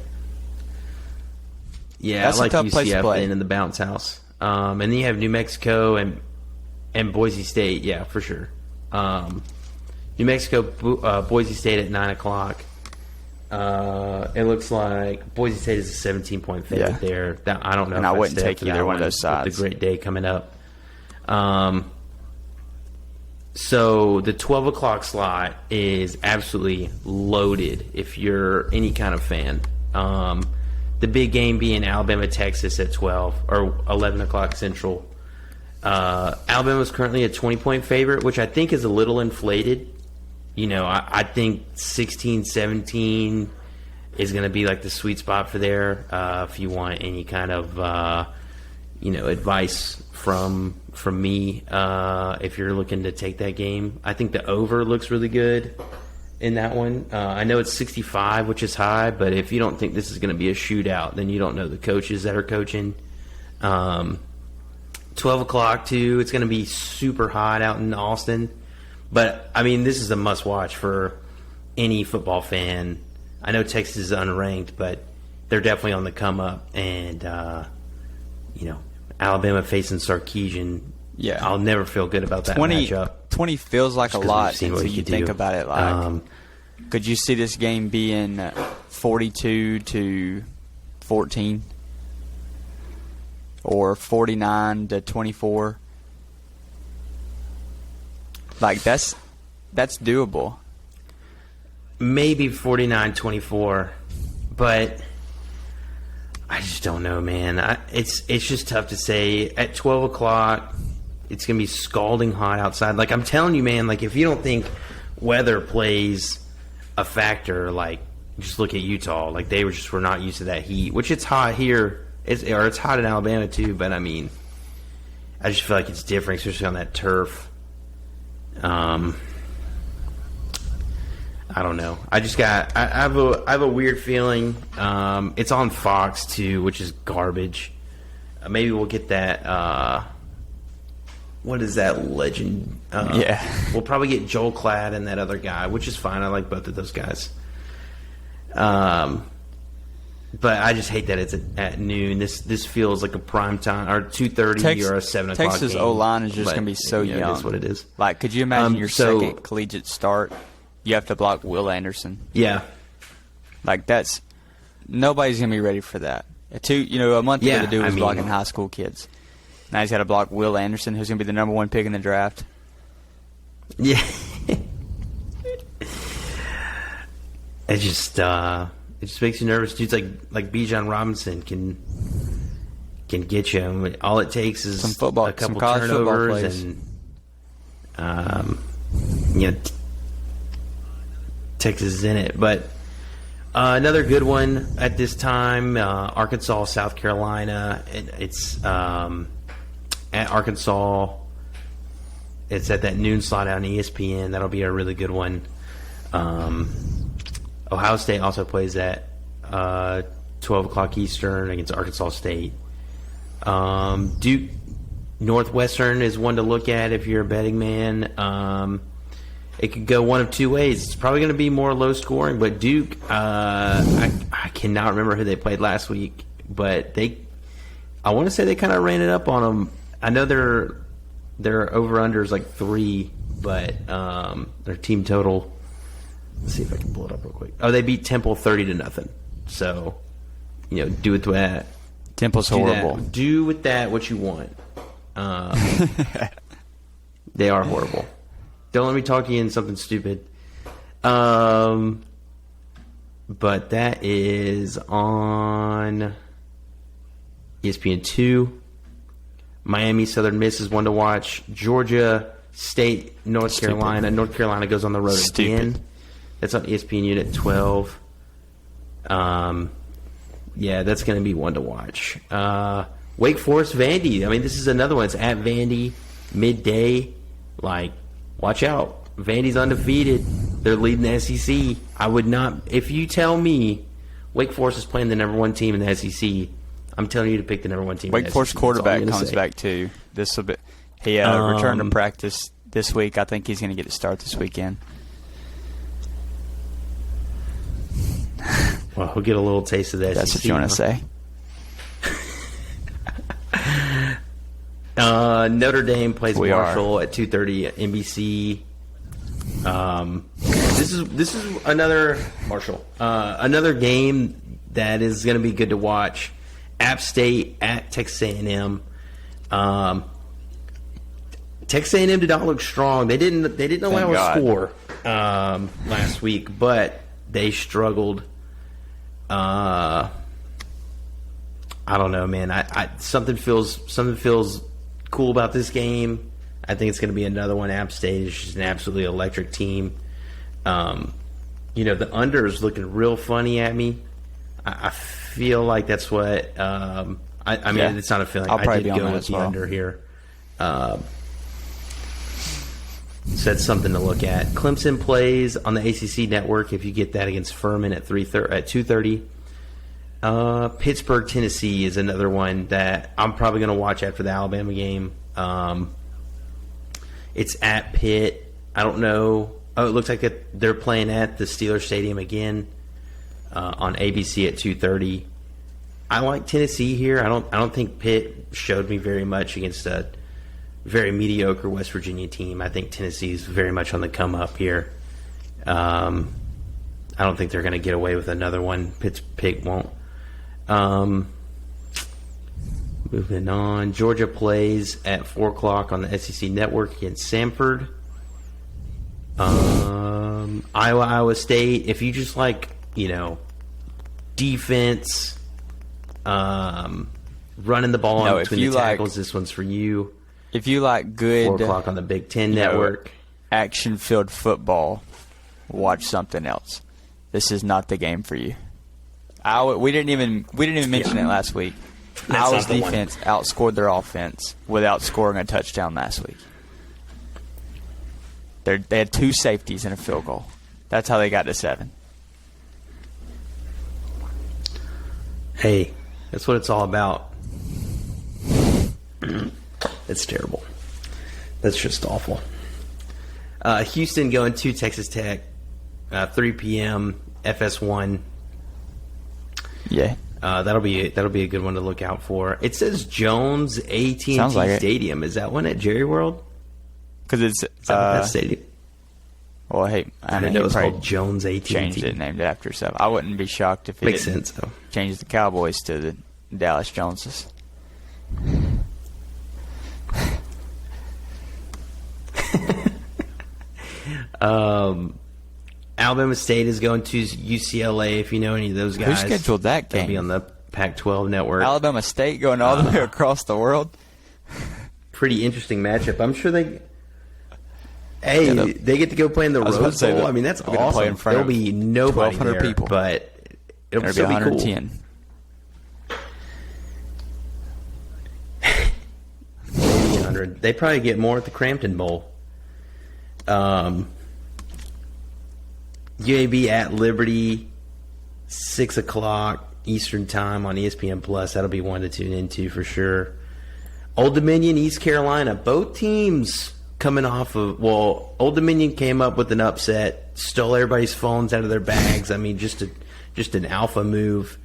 B: Yeah,
A: That's
B: I like
A: a tough place to
B: UCF
A: play.
B: in the bounce house. And then you have New Mexico and Boise State. Yeah, for sure. New Mexico, Boise State at 9:00. It looks like Boise State is a 17-point favorite there. I don't know.
A: And
B: if
A: I wouldn't
B: stay
A: take
B: up for
A: either
B: that
A: one of those sides.
B: with the great day coming up. So the 12 o'clock slot is absolutely loaded if you're any kind of fan. The big game being Alabama, Texas at 12 or 11 o'clock Central. Alabama is currently a 20-point favorite, which I think is a little inflated. You know, I think 16, 17 is going to be like the sweet spot for there. If you want any kind of, advice from me, if you're looking to take that game, I think the over looks really good in that one. I know it's 65, which is high, but if you don't think this is going to be a shootout, then you don't know the coaches that are coaching. 12 o'clock, too. It's going to be super hot out in Austin. But, I mean, this is a must-watch for any football fan. I know Texas is unranked, but they're definitely on the come-up. And, Alabama facing Sarkisian.
A: Yeah.
B: I'll never feel good about that matchup.
A: 20 feels like a
B: 'cause
A: lot
B: we've seen
A: until
B: what
A: you
B: he
A: think
B: do.
A: about it. Could you see this game being 42-14 or 49-24? That's doable.
B: Maybe 49-24, but I just don't know, man. It's just tough to say. At 12 o'clock, it's going to be scalding hot outside. Like, I'm telling you, man, like, if you don't think weather plays a factor, like, just look at Utah. Like, they were not used to that heat, which it's hot here. It's hot in Alabama, too, but, I mean, I just feel like it's different, especially on that turf. I don't know. I have a weird feeling. It's on Fox too, which is garbage. Maybe we'll get that. What is that legend?
A: Yeah,
B: we'll probably get Joel Klatt and that other guy, which is fine. I like both of those guys. But I just hate that it's at noon. This feels like a prime time or 2:30 or a 7 o'clock.
A: Texas
B: game.
A: O-line is just going to be so
B: Yeah,
A: young.
B: that's what it is.
A: Like, could you imagine your
B: so-
A: second collegiate start? You have to block Will Anderson.
B: Yeah.
A: Like, nobody's going to be ready for that. A month ago, the dude was blocking high school kids. Now he's got to block Will Anderson, who's going to be the number one pick in the draft.
B: Yeah. It just makes you nervous. Dudes like Bijan Robinson can get you. I mean, all it takes is
A: Some football,
B: a couple
A: some college football
B: turnovers
A: plays.
B: and Texas is in it. But another good one at this time, Arkansas, South Carolina. It's at Arkansas. It's at that noon slot on ESPN. That'll be a really good one. Ohio State also plays at 12 o'clock Eastern against Arkansas State. Duke Northwestern is one to look at if you're a betting man. It could go one of two ways. It's probably going to be more low scoring, but Duke, I cannot remember who they played last week, but I want to say they kind of ran it up on them. I know their over-under is like 3, but their team total, let's see if I can pull it up real quick. Oh, they beat Temple 30-0. So, do with that.
A: Temple's horrible.
B: Do with that what you want. They are horrible. Don't let me talk you into something stupid. But that is on ESPN2. Miami Southern Miss is one to watch. Georgia State, North Carolina. North Carolina goes on the road again. That's on ESPN Unit 12. Yeah, that's going to be one to watch. Wake Forest, Vandy. I mean, this is another one. It's at Vandy, midday. Like, watch out. Vandy's undefeated. They're leading the SEC. I would not... If you tell me Wake Forest is playing the number one team in the SEC, I'm telling you to pick the number 1 team.
A: Wake Forest quarterback comes back too. This will be. He returned to practice this week. I think he's going to get to start this weekend.
B: Well, he'll get a little taste of that.
A: That's what you want to say.
B: Notre Dame plays Marshall at 2:30 at NBC. This is another Marshall, another game that is going to be good to watch. App State at Texas A&M. Texas A&M did not look strong. They didn't allow a score last week, but they struggled. I don't know, man. I something feels cool about this game. I think it's going to be another one. App State is just an absolutely electric team. The under is looking real funny at me. I feel like that's what. It's not a feeling. I did go with the under here. So that's something to look at. Clemson plays on the ACC network. If you get that against Furman at 2:30. Pittsburgh, Tennessee is another one that I'm probably going to watch after the Alabama game. It's at Pitt. I don't know. Oh, it looks like they're playing at the Steelers Stadium again on ABC at 2:30. I like Tennessee here. I don't think Pitt showed me very much against a very mediocre West Virginia team. I think Tennessee's very much on the come up here. I don't think they're going to get away with another one. Pitt won't. Moving on. Georgia plays at 4 o'clock on the SEC Network against Samford. Iowa State. If you just like, defense, running the ball in between the tackles, this one's for you.
A: If you like good
B: 4 o'clock on the Big Ten Network,
A: action-filled football, watch something else. This is not the game for you. We didn't even mention it last week. Iowa's defense outscored their offense without scoring a touchdown last week. They had 2 safeties and a field goal. That's how they got to 7.
B: Hey, that's what it's all about. It's terrible. That's just awful. Houston going to Texas Tech, 3 p.m. FS1.
A: Yeah,
B: that'll be a good one to look out for. It says Jones AT&T Stadium. Is that one at Jerry World?
A: Because it's
B: that stadium.
A: Well, hey,
B: I didn't know it was called Jones AT&T.
A: Changed it, named it after itself. I wouldn't be shocked if it
B: makes sense though.
A: Changed the Cowboys to the Dallas Joneses.
B: Alabama State is going to UCLA. If you know any of those guys,
A: who scheduled that game?
B: They'll be on the Pac-12 network.
A: Alabama State going all the way across the world.
B: Pretty interesting matchup. I'm sure they get to go play in the Rose Bowl. I mean, that's awesome. There'll be nobody there,
A: people,
B: but it'll still be
A: 110.
B: Cool. Maybe 100. They probably get more at the Crampton Bowl. UAB at Liberty, 6 o'clock Eastern Time on ESPN Plus. That'll be one to tune into for sure. Old Dominion, East Carolina. Both teams coming off of, Old Dominion came up with an upset, stole everybody's phones out of their bags. I mean, just an alpha move.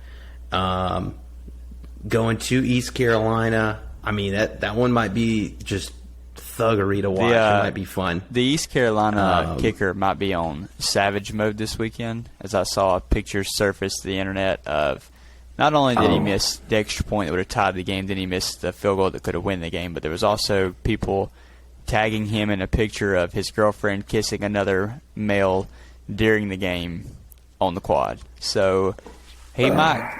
B: Going to East Carolina. I mean, that one might be just thuggery to watch. It might be fun.
A: The East Carolina kicker might be on savage mode this weekend, as I saw pictures surface to the internet of not only did he miss the extra point that would have tied the game, then he missed the field goal that could have won the game, but there was also people tagging him in a picture of his girlfriend kissing another male during the game on the quad. So he might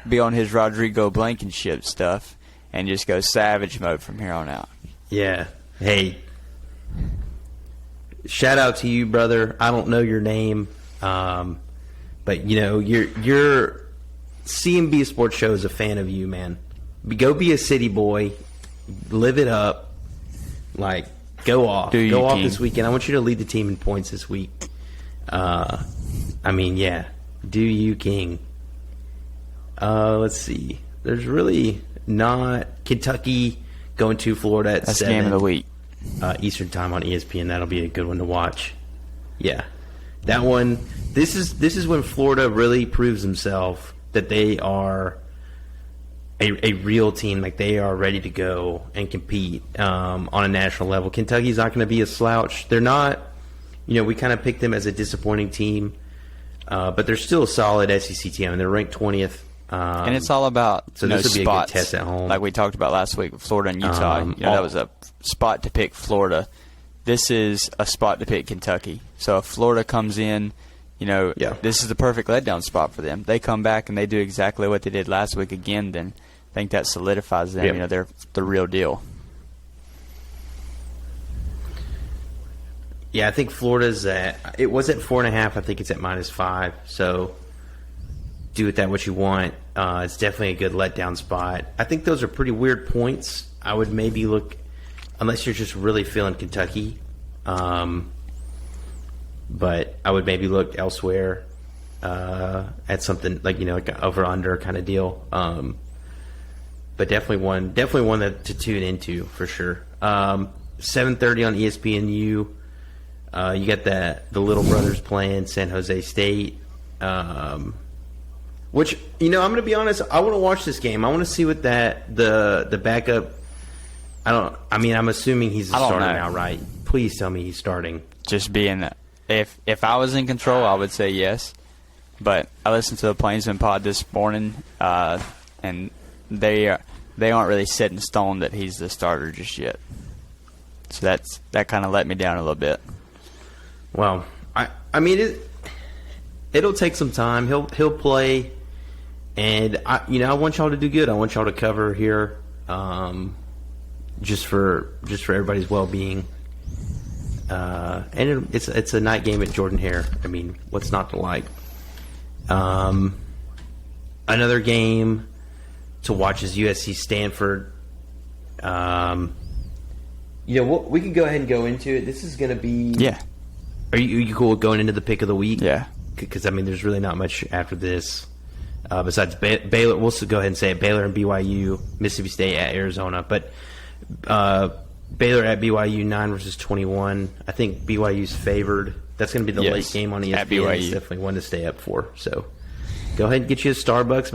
A: be on his Rodrigo Blankenship stuff and just go savage mode from here on out.
B: Yeah. Hey, shout out to you, brother. I don't know your name, but your CMB Sports Show is a fan of you, man. Go be a city boy, live it up, go off this weekend. I want you to lead the team in points this week. Do you, King? Let's see. there's really not. Kentucky going to Florida at
A: That's
B: 7.
A: game of the week.
B: Eastern time on ESPN. That'll be a good one to watch. Yeah, that one. This is when Florida really proves themselves that they are a real team. Like, they are ready to go and compete on a national level. Kentucky's not going to be a slouch. They're not. We kind of picked them as a disappointing team, but they're still a solid SEC team, and they're ranked 20th.
A: And it's all about
B: so this would be
A: spots,
B: a good test at home,
A: like we talked about last week with Florida and Utah. That was a spot to pick Florida. This is a spot to pick Kentucky. So if Florida comes in, this is the perfect letdown spot for them. They come back and they do exactly what they did last week again, then I think that solidifies them.
B: Yep.
A: They're the real deal.
B: Yeah, I think Florida's it was at 4.5. I think it's at -5. So do with that what you want. It's definitely a good letdown spot. I think those are pretty weird points. I would maybe look, unless you're just really feeling Kentucky, but I would maybe look elsewhere at something like like an over/under kind of deal. But definitely one to tune into for sure. 7:30 on ESPNU. You got the Little Brothers playing San Jose State. Which, I'm going to be honest, I want to watch this game. I want to see what the backup. I'm assuming he's a starter now, right? Please tell me he's starting.
A: Just being if I was in control, I would say yes. But I listened to the Plainsman pod this morning, and they aren't really set in stone that he's the starter just yet. So that kind of let me down a little bit.
B: Well, it'll take some time. He'll play, and I want y'all to do good. I want y'all to cover here, just for everybody's well-being. And it's a night game at Jordan-Hare. What's not to like? Another game to watch is USC Stanford. We can go ahead and go into it. This is going to be.
A: Yeah.
B: Are you cool with going into the pick of the week?
A: Yeah.
B: Because there's really not much after this besides Baylor. We'll go ahead and say it: Baylor and BYU, Mississippi State at Arizona. But Baylor at BYU 9-21. I think BYU's favored. That's going to be the late game on ESPN.
A: At BYU.
B: It's definitely one to stay up for. So go ahead and get you a Starbucks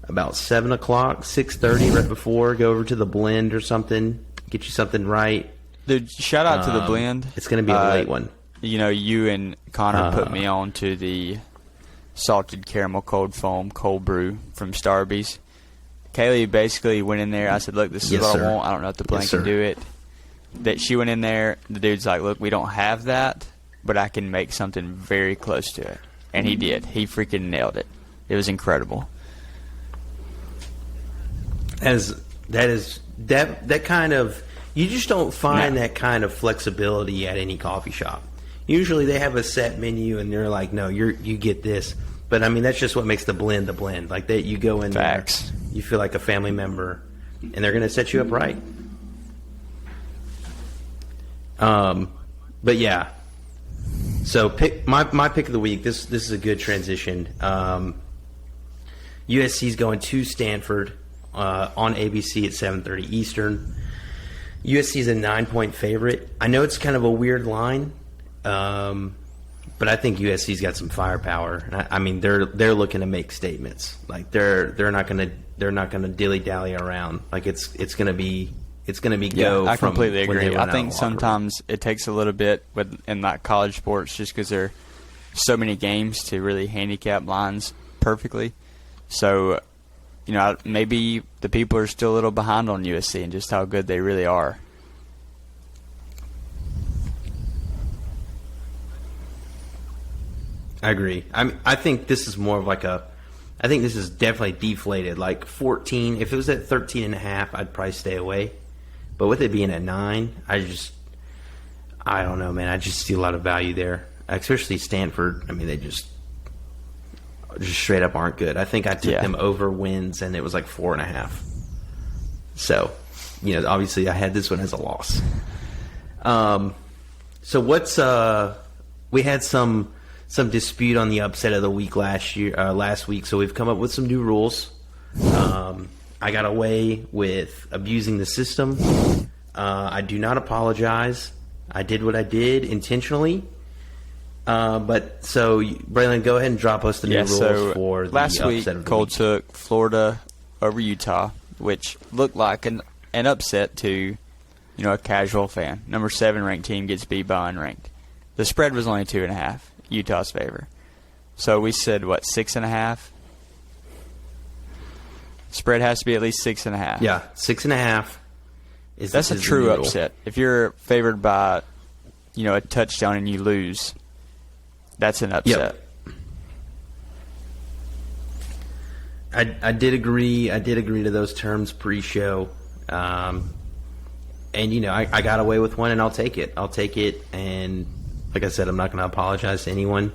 B: about 7 o'clock, 6:30, right before. Go over to the Blend or something. Get you something right.
A: Dude, shout out to the Blend.
B: It's going to be a late one.
A: You and Connor put me on to the salted caramel cold foam cold brew from Starbucks. Kaylee basically went in there. I said, look, this is what I want. I don't know if the Blend can do it. That she went in there. The dude's like, look, we don't have that, but I can make something very close to it. And he did. He freaking nailed it. It was incredible.
B: That kind of, you just don't find that kind of flexibility at any coffee shop. Usually they have a set menu and they're like, no, you get this. But that's just what makes the blend. Like that, you go in there, you feel like a family member, and they're going to set you up right. But yeah. So my pick of the week. This is a good transition. USC's going to Stanford on ABC at 7:30 Eastern. USC is a 9-point favorite. I know it's kind of a weird line, but I think USC's got some firepower. They're looking to make statements. Like they're not gonna dilly dally around. Like it's gonna be go.
A: I completely agree. I think sometimes it takes a little bit in like college sports just because there are so many games to really handicap lines perfectly. So. Maybe the people are still a little behind on USC and just how good they really are.
B: I agree. I think this is more of like I think this is definitely deflated. Like 14, if it was at 13.5, I'd probably stay away. But with it being at 9, I don't know, man. I just see a lot of value there, especially Stanford. They just straight up aren't good. I think I took them over wins, and it was like 4.5. So, obviously I had this one as a loss. So what's we had some dispute on the upset of the week last week, so we've come up with some new rules. I got away with abusing the system. I do not apologize. I did what I did intentionally. But so, Braylon, go ahead and drop us the new rules for the
A: last
B: upset
A: week.
B: of the
A: Cole
B: week.
A: took Florida over Utah, which looked like an upset to a casual fan. Number 7 ranked team gets beat by unranked. The spread was only 2.5, Utah's favor. So we said 6.5. Spread has to be at least 6.5.
B: Yeah, 6.5.
A: That's a true upset. If you're favored by, a touchdown and you lose, that's an upset.
B: Yep. I did agree. I did agree to those terms pre-show, and I got away with one, and I'll take it. And like I said, I'm not going to apologize to anyone.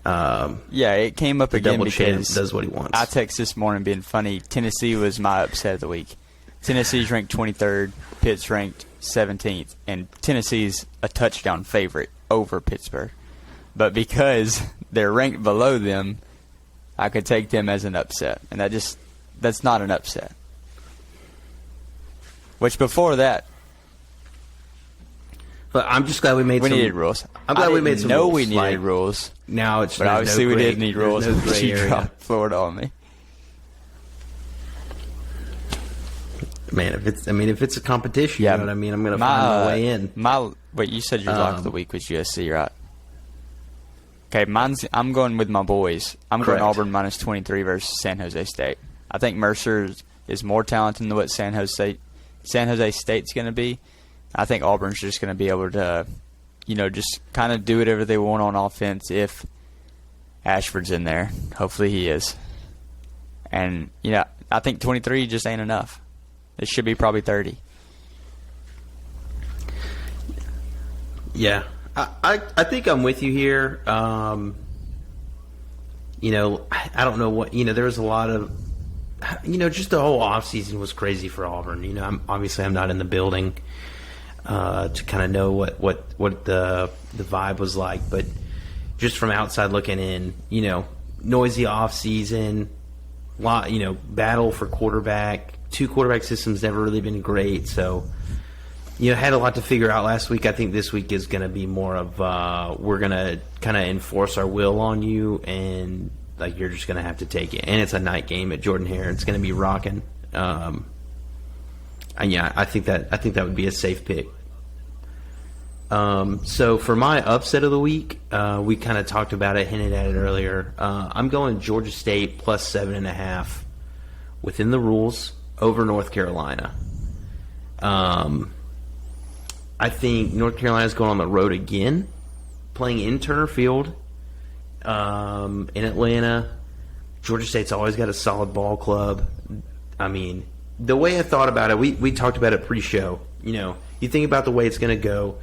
A: It came up again
B: double champ
A: because
B: does what he wants.
A: I text this morning being funny. Tennessee was my upset of the week. Tennessee's ranked 23rd, Pitt's ranked 17th, and Tennessee's a touchdown favorite over Pittsburgh. But because they're ranked below them, I could take them as an upset, and that's not an upset. Which before that,
B: but I'm just glad we
A: needed rules.
B: I'm glad we made some rules.
A: We needed rules.
B: Now it's
A: but obviously we did need rules.
B: No gray
A: You
B: area.
A: dropped Florida on me.
B: Man, if it's a competition, you know what I mean. I'm going to find my way in.
A: Wait, you said your lock of the week was USC, right? Okay, I'm going with my boys. I'm
B: Correct.
A: going Auburn minus 23 versus San Jose State. I think Mercer is more talented than what San Jose State's going to be. I think Auburn's just going to be able to, just kind of do whatever they want on offense if Ashford's in there. Hopefully he is. And, I think 23 just ain't enough. It should be probably 30.
B: Yeah. I think I'm with you here. I don't know what, there was a lot of, just the whole offseason was crazy for Auburn. I'm not in the building to kind of know what the vibe was like, but just from outside looking in, noisy offseason, battle for quarterback. 2 quarterback systems never really been great, so had a lot to figure out last week. I think this week is going to be more of we're going to kind of enforce our will on you, and you're just going to have to take it. And it's a night game at Jordan-Hare. It's going to be rocking. And I think that would be a safe pick. So for my upset of the week, we kind of talked about it, hinted at it earlier. I'm going Georgia State plus 7.5 within the rules over North Carolina. I think North Carolina's going on the road again, playing in Turner Field in Atlanta. Georgia State's always got a solid ball club. I mean, the way I thought about it, we talked about it pre-show. You think about the way it's going to go,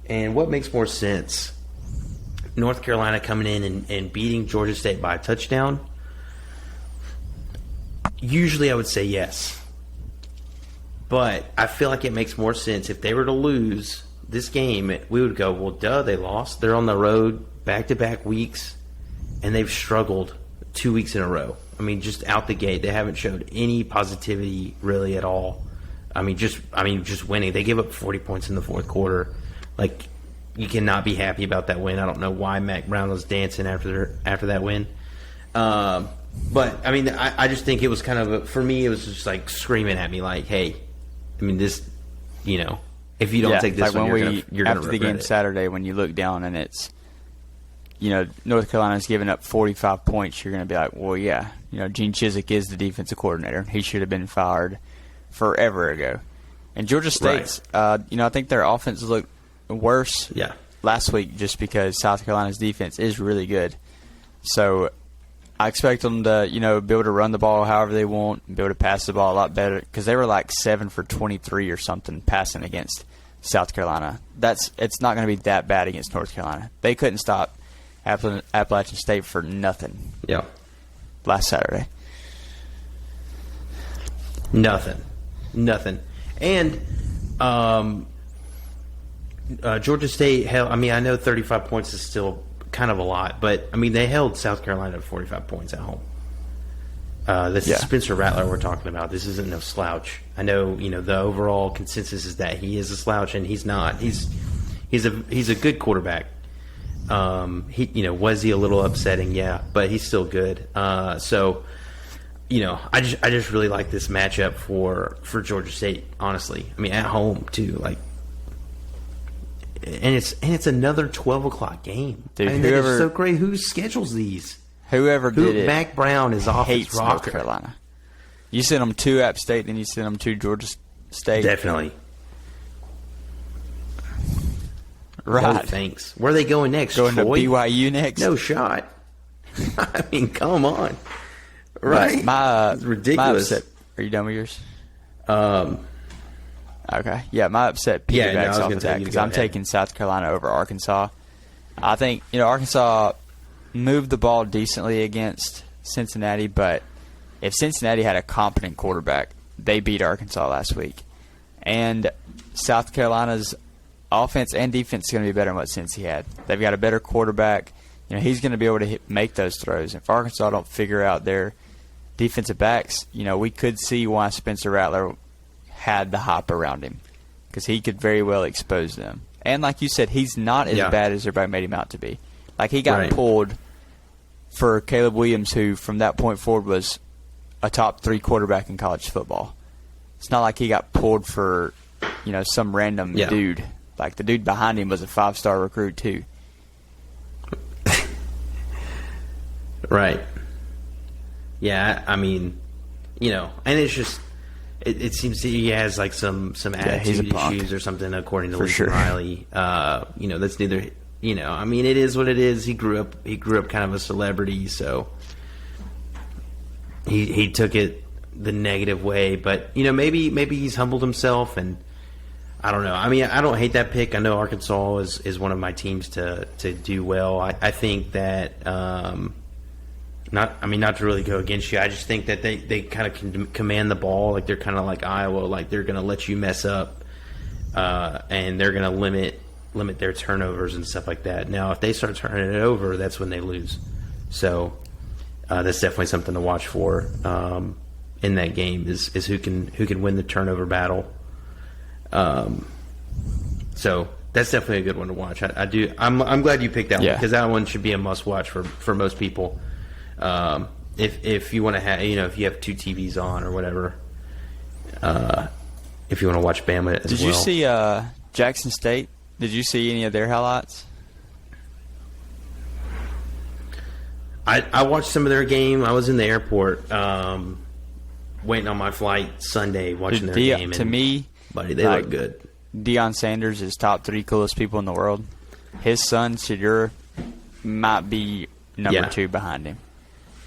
B: and what makes more sense? North Carolina coming in and beating Georgia State by a touchdown? Usually I would say yes. But I feel like it makes more sense if they were to lose this game. We would go, well, duh, they lost. They're on the road back-to-back weeks, and they've struggled 2 weeks in a row. I mean, just out the gate, they haven't showed any positivity really at all. Just winning. They gave up 40 points in the fourth quarter. You cannot be happy about that win. I don't know why Mac Brown was dancing after that win. But I just think it was kind of for me. It was just screaming at me, hey. This, if you don't take this one, you're going to
A: after the game Saturday, when you look down and it's, North Carolina's giving up 45 points, you're going to be like, well, yeah, Gene Chizik is the defensive coordinator. He should have been fired forever ago. And Georgia State's, I think their offense looked worse last week just because South Carolina's defense is really good. So I expect them to, be able to run the ball however they want, be able to pass the ball a lot better because they were 7 for 23 or something passing against South Carolina. It's not going to be that bad against North Carolina. They couldn't stop Appalachian State for nothing.
B: Yeah.
A: Last Saturday.
B: Nothing. And Georgia State held. I know 35 points is still kind of a lot, but they held South Carolina to 45 points at home. This
A: Yeah.
B: is Spencer Rattler we're talking about. This isn't no slouch. I know, the overall consensus is that he is a slouch, and he's not. He's a good quarterback. Was he a little upsetting? Yeah, but he's still good. So, I just really like this matchup for Georgia State. Honestly, I mean, at home too. Like, and it's another 12 o'clock game.
A: Dude,
B: I mean, that is so great. Who schedules these?
A: Whoever did it,
B: Mac Brown is off his
A: hates North
B: rocker.
A: Carolina. You sent them to App State, then you sent them to Georgia State.
B: Definitely.
A: Right.
B: No, thanks. Where are they going next?
A: Going
B: Troy?
A: to BYU next.
B: No shot. I mean, come on. Right?
A: My
B: It's ridiculous.
A: My upset, are you done with yours?
B: Um,
A: Okay. Yeah, my upset
B: Yeah, no, I
A: piggybacks
B: was
A: off
B: gonna
A: of
B: tell
A: that
B: you to
A: because
B: go
A: I'm
B: ahead.
A: taking South Carolina over Arkansas. I think, Arkansas moved the ball decently against Cincinnati, but if Cincinnati had a competent quarterback, they beat Arkansas last week. And South Carolina's offense and defense is going to be better than what Cincy had. They've got a better quarterback. He's going to be able to make those throws. If Arkansas don't figure out their defensive backs, we could see why Spencer Rattler had the hype around him because he could very well expose them. And like you said, he's not as bad as everybody made him out to be. Like, he got pulled for Caleb Williams, who from that point forward was a top 3 quarterback in college football. It's not like he got pulled for, some random dude. Like, the dude behind him was a 5-star recruit too.
B: right. Yeah, I mean, and it's just, it seems that he has like some
A: he's a
B: attitude
A: punk.
B: issues or something, according to
A: For
B: Lincoln
A: sure.
B: Riley. That's neither. I mean, it is what it is. He grew up kind of a celebrity, so he took it the negative way. But maybe he's humbled himself, and I don't know. I mean, I don't hate that pick. I know Arkansas is one of my teams to do well. I think that not to really go against you. I just think that they kind of can command the ball. Like, they're kind of like Iowa. Like, they're going to let you mess up, and they're going to limit their turnovers and stuff like that. Now, if they start turning it over, that's when they lose. So that's definitely something to watch for in that game is who can win the turnover battle. So that's definitely a good one to watch. I'm glad you picked that one because that one should be a must watch for most people. If you want to have, if you have 2 TVs on or whatever, if you want to watch Bama as well.
A: Did you see Jackson State? Did you see any of their highlights?
B: I watched some of their game. I was in the airport waiting on my flight Sunday watching their game.
A: To me,
B: buddy, they look good.
A: Deion Sanders is top 3 coolest people in the world. His son, Shadur, might be number 2 behind him.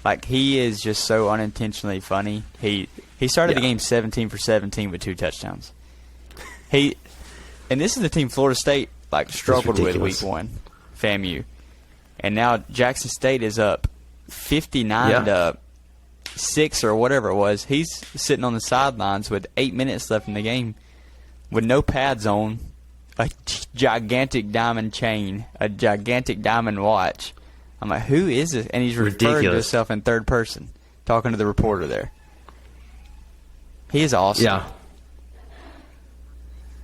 A: Like, he is just so unintentionally funny. He started the game 17 for 17 with 2 touchdowns. And this is the team Florida State struggled with week 1, FAMU. And now Jackson State is up 59 to 6 or whatever it was. He's sitting on the sidelines with 8 minutes left in the game with no pads on, a gigantic diamond chain, a gigantic diamond watch. I'm like, who is this? And he's referring to himself in third person, talking to the reporter there. He is awesome.
B: Yeah.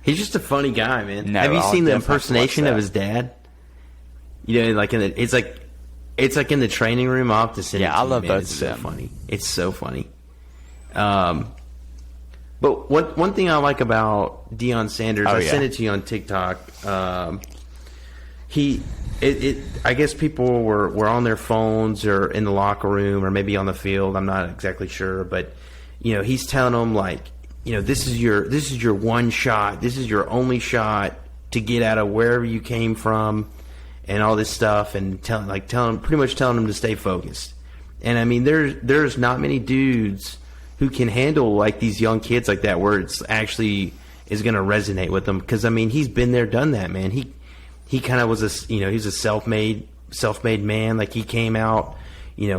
B: He's just a funny guy, man.
A: No,
B: have you
A: I'll
B: seen the
A: definitely
B: impersonation
A: watch
B: of
A: that.
B: his dad? It's like in the training room. I'll have to send it to
A: I
B: you,
A: love
B: man.
A: both
B: It's
A: of
B: so
A: them.
B: funny. It's so funny. But one thing I like about Deion Sanders, I sent it to you on TikTok. I guess people were on their phones or in the locker room or maybe on the field. I'm not exactly sure, but he's telling them this is your one shot. This is your only shot to get out of wherever you came from, and all this stuff, and pretty much telling them to stay focused. And I mean, there's not many dudes who can handle these young kids like that, where it's actually is going to resonate with them. Because I mean, he's been there, done that, man. He kind of was he's a self-made man. Like, he came out,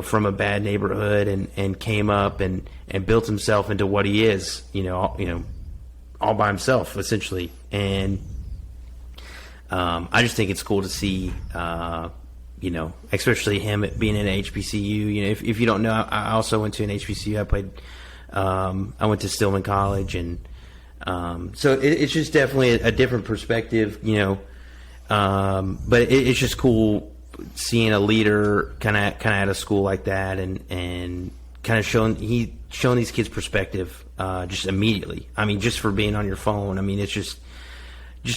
B: from a bad neighborhood and came up and built himself into what he is, all by himself, essentially. And I just think it's cool to see, especially him being in HBCU. If you don't know, I also went to an HBCU. I went to Stillman College, and so it's just definitely a different perspective, but it's just cool seeing a leader kind of at a school like that, and kind of showing these kids perspective just immediately. I mean, just for being on your phone. I mean, it's just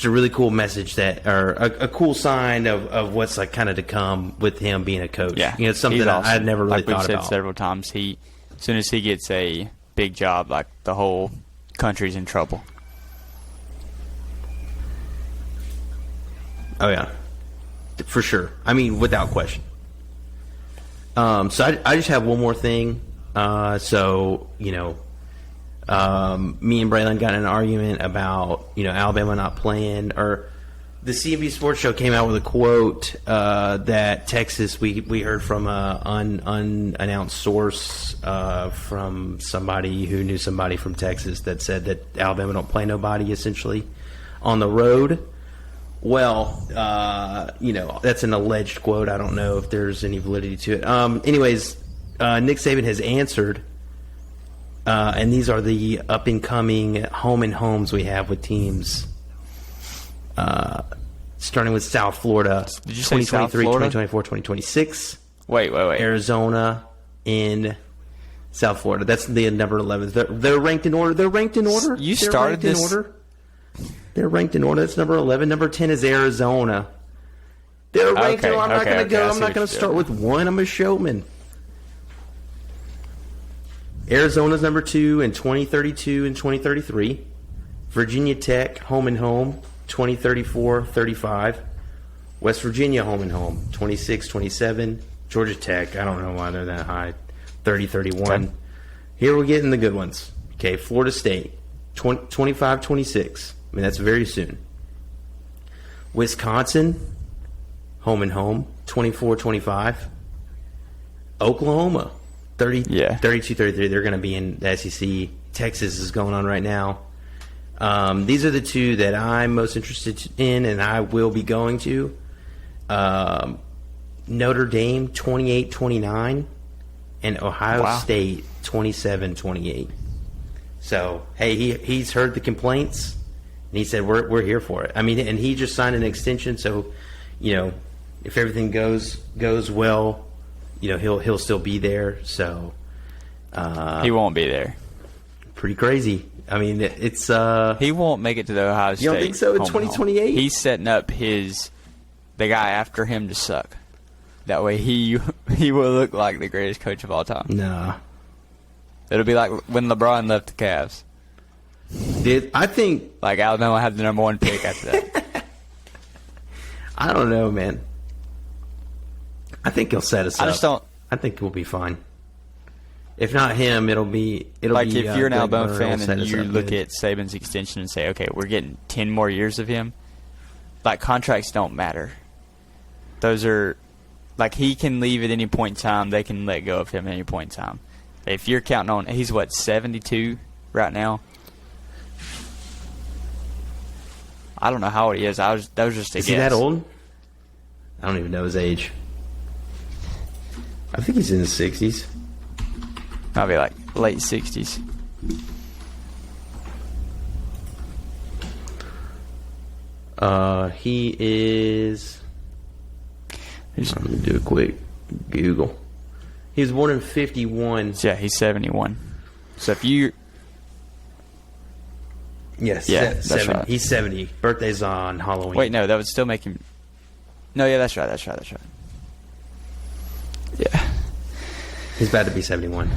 B: a really cool message or a cool sign of what's like kind of to come with him being a coach.
A: Yeah,
B: it's something that
A: awesome.
B: I'd never really
A: like
B: thought
A: we've said
B: about.
A: several times. As soon as he gets a big job, like the whole country's in trouble.
B: Oh yeah, for sure. I mean, without question. So I just have one more thing. Me and Braylon got in an argument about Alabama not playing, or the CNBC Sports Show came out with a quote that Texas. We heard from an unannounced source from somebody who knew somebody from Texas that said that Alabama don't play nobody essentially on the road. Well, that's an alleged quote. I don't know if there's any validity to it. Anyways, Nick Saban has answered, and these are the up-and-coming home and homes we have with teams. Starting with South Florida,
A: Did you say South Florida?
B: 2024, 2026.
A: Wait.
B: Arizona in South Florida. That's the number 11. They're ranked in order.
A: You started this.
B: They're ranked in order. That's number 11. Number 10 is Arizona. They're ranked in order. I'm not going to go. I'm not going to start with one. I'm a showman. Arizona's number 2 in 2032 and 2033. Virginia Tech, home and home, 2034-35. West Virginia, home and home, 26-27. Georgia Tech, I don't know why they're that high, 30-31. Okay. Here we're getting the good ones. Okay, Florida State, 25-26. I mean, that's very soon. Wisconsin, home and home, 24-25. Oklahoma, 32-33. They're going to be in the SEC. Texas is going on right now. These are the two that I'm most interested in, and I will be going to. Notre Dame, 28-29, and Ohio State, 27-28. So, hey, he's heard the complaints, and he said we're here for it. I mean, and he just signed an extension, so if everything goes well, he'll still be there. So
A: he won't be there.
B: Pretty crazy. I mean, it's
A: he won't make it to the Ohio State.
B: You don't think so in 2028?
A: He's setting up the guy after him to suck. That way he will look like the greatest coach of all time.
B: Nah.
A: It'll be like when LeBron left the Cavs.
B: I think
A: like Alabama had the number 1 pick after that.
B: I don't know, man. I think he'll set us up.
A: I just don't.
B: I think we'll be fine. If not him, it'll be
A: like if you're an Alabama fan and you look
B: good.
A: at Saban's extension and say, okay, we're getting 10 more years of him. Like contracts don't matter. Those are like he can leave at any point in time. They can let go of him at any point in time. If you're counting on, he's what 72 right now. I don't know how old he is. That was just a guess.
B: Is he that old? I don't even know his age. I think he's in his 60s.
A: Might be like late 60s.
B: He is. I'm going to do a quick Google. He was born in 51.
A: Yeah, he's 71. So if you.
B: Yes,
A: yeah, that's right.
B: He's 70. Birthday's on Halloween.
A: Wait, no, that would still make him. No, yeah, that's right. Yeah.
B: He's about to be 71.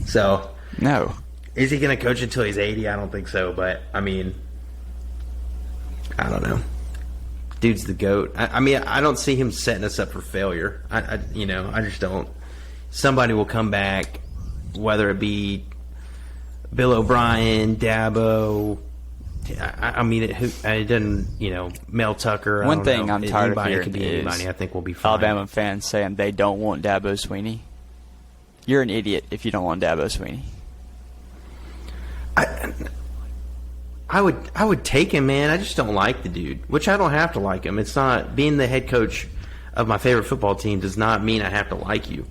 B: So.
A: No.
B: Is he going to coach until he's 80? I don't think so, but, I mean, I don't know. Dude's the GOAT. I mean, I don't see him setting us up for failure. I just don't. Somebody will come back, whether it be Bill O'Brien, Dabo. I mean, it doesn't, Mel Tucker.
A: One thing I'm tired of
B: hearing
A: hearing is
B: anybody. I think we'll be fine.
A: Alabama fans saying they don't want Dabo Swinney. You're an idiot if you don't want Dabo Swinney.
B: I I would take him, man. I just don't like the dude, which I don't have to like him. It's not being the head coach of my favorite football team does not mean I have to like you.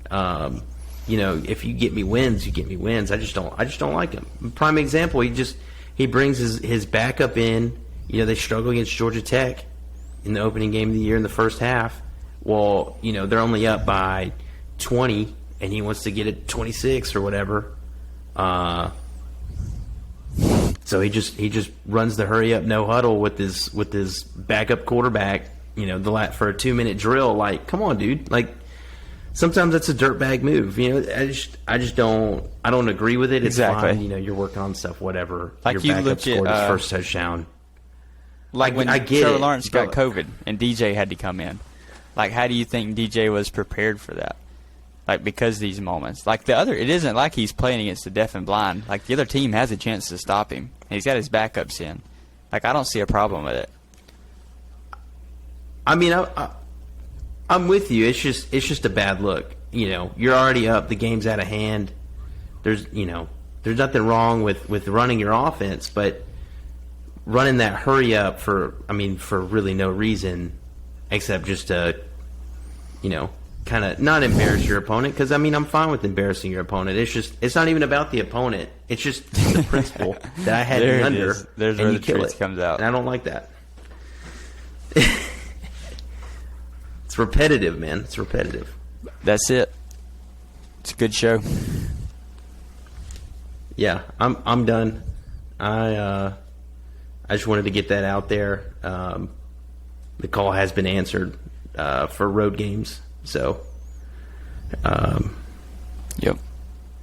B: If you get me wins, you get me wins. I just don't like him. Prime example, he brings his backup in. They struggle against Georgia Tech in the opening game of the year in the first half. Well, they're only up by 20, and he wants to get it 26 or whatever. So he just runs the hurry up no huddle with his backup quarterback. For a 2-minute drill. Like, come on, dude. Like, sometimes that's a dirtbag move. I just don't agree with it. It's
A: exactly.
B: Fine. You're working on stuff, whatever.
A: Like
B: your
A: you
B: backup scored his first touchdown.
A: Like when Trevor Lawrence got COVID and DJ had to come in. Like, how do you think DJ was prepared for that? Like, because of these moments. Like, it isn't like he's playing against the deaf and blind. Like, the other team has a chance to stop him. And he's got his backups in. Like, I don't see a problem with it.
B: I mean, I'm with you. It's just a bad look. You're already up. The game's out of hand. There's nothing wrong with running your offense, but running that hurry up for really no reason except just to, kind of not embarrass your opponent. Because I'm fine with embarrassing your opponent. It's not even about the opponent. It's just the principle that I had you under.
A: There's where the truth comes out.
B: And I don't like that. It's repetitive, man. It's repetitive.
A: That's it. It's a good show.
B: Yeah, I'm done. I just wanted to get that out there. The call has been answered for road games, so
A: yep.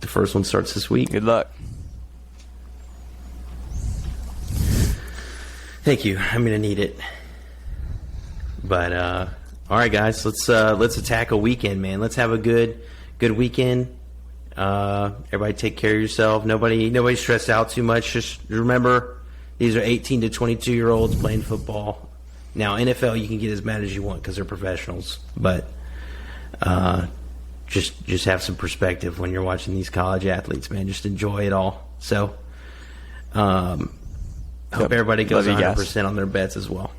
B: The first one starts this week.
A: Good luck.
B: Thank you. I'm gonna need it. But all right, guys, let's attack a weekend, man. Let's have a good weekend. Everybody take care of yourself. Nobody stressed out too much. Just remember, these are 18 to 22-year-olds playing football. Now, NFL, you can get as mad as you want because they're professionals, but just have some perspective when you're watching these college athletes, man. Just enjoy it all. So, hope everybody goes 100% on their bets as well.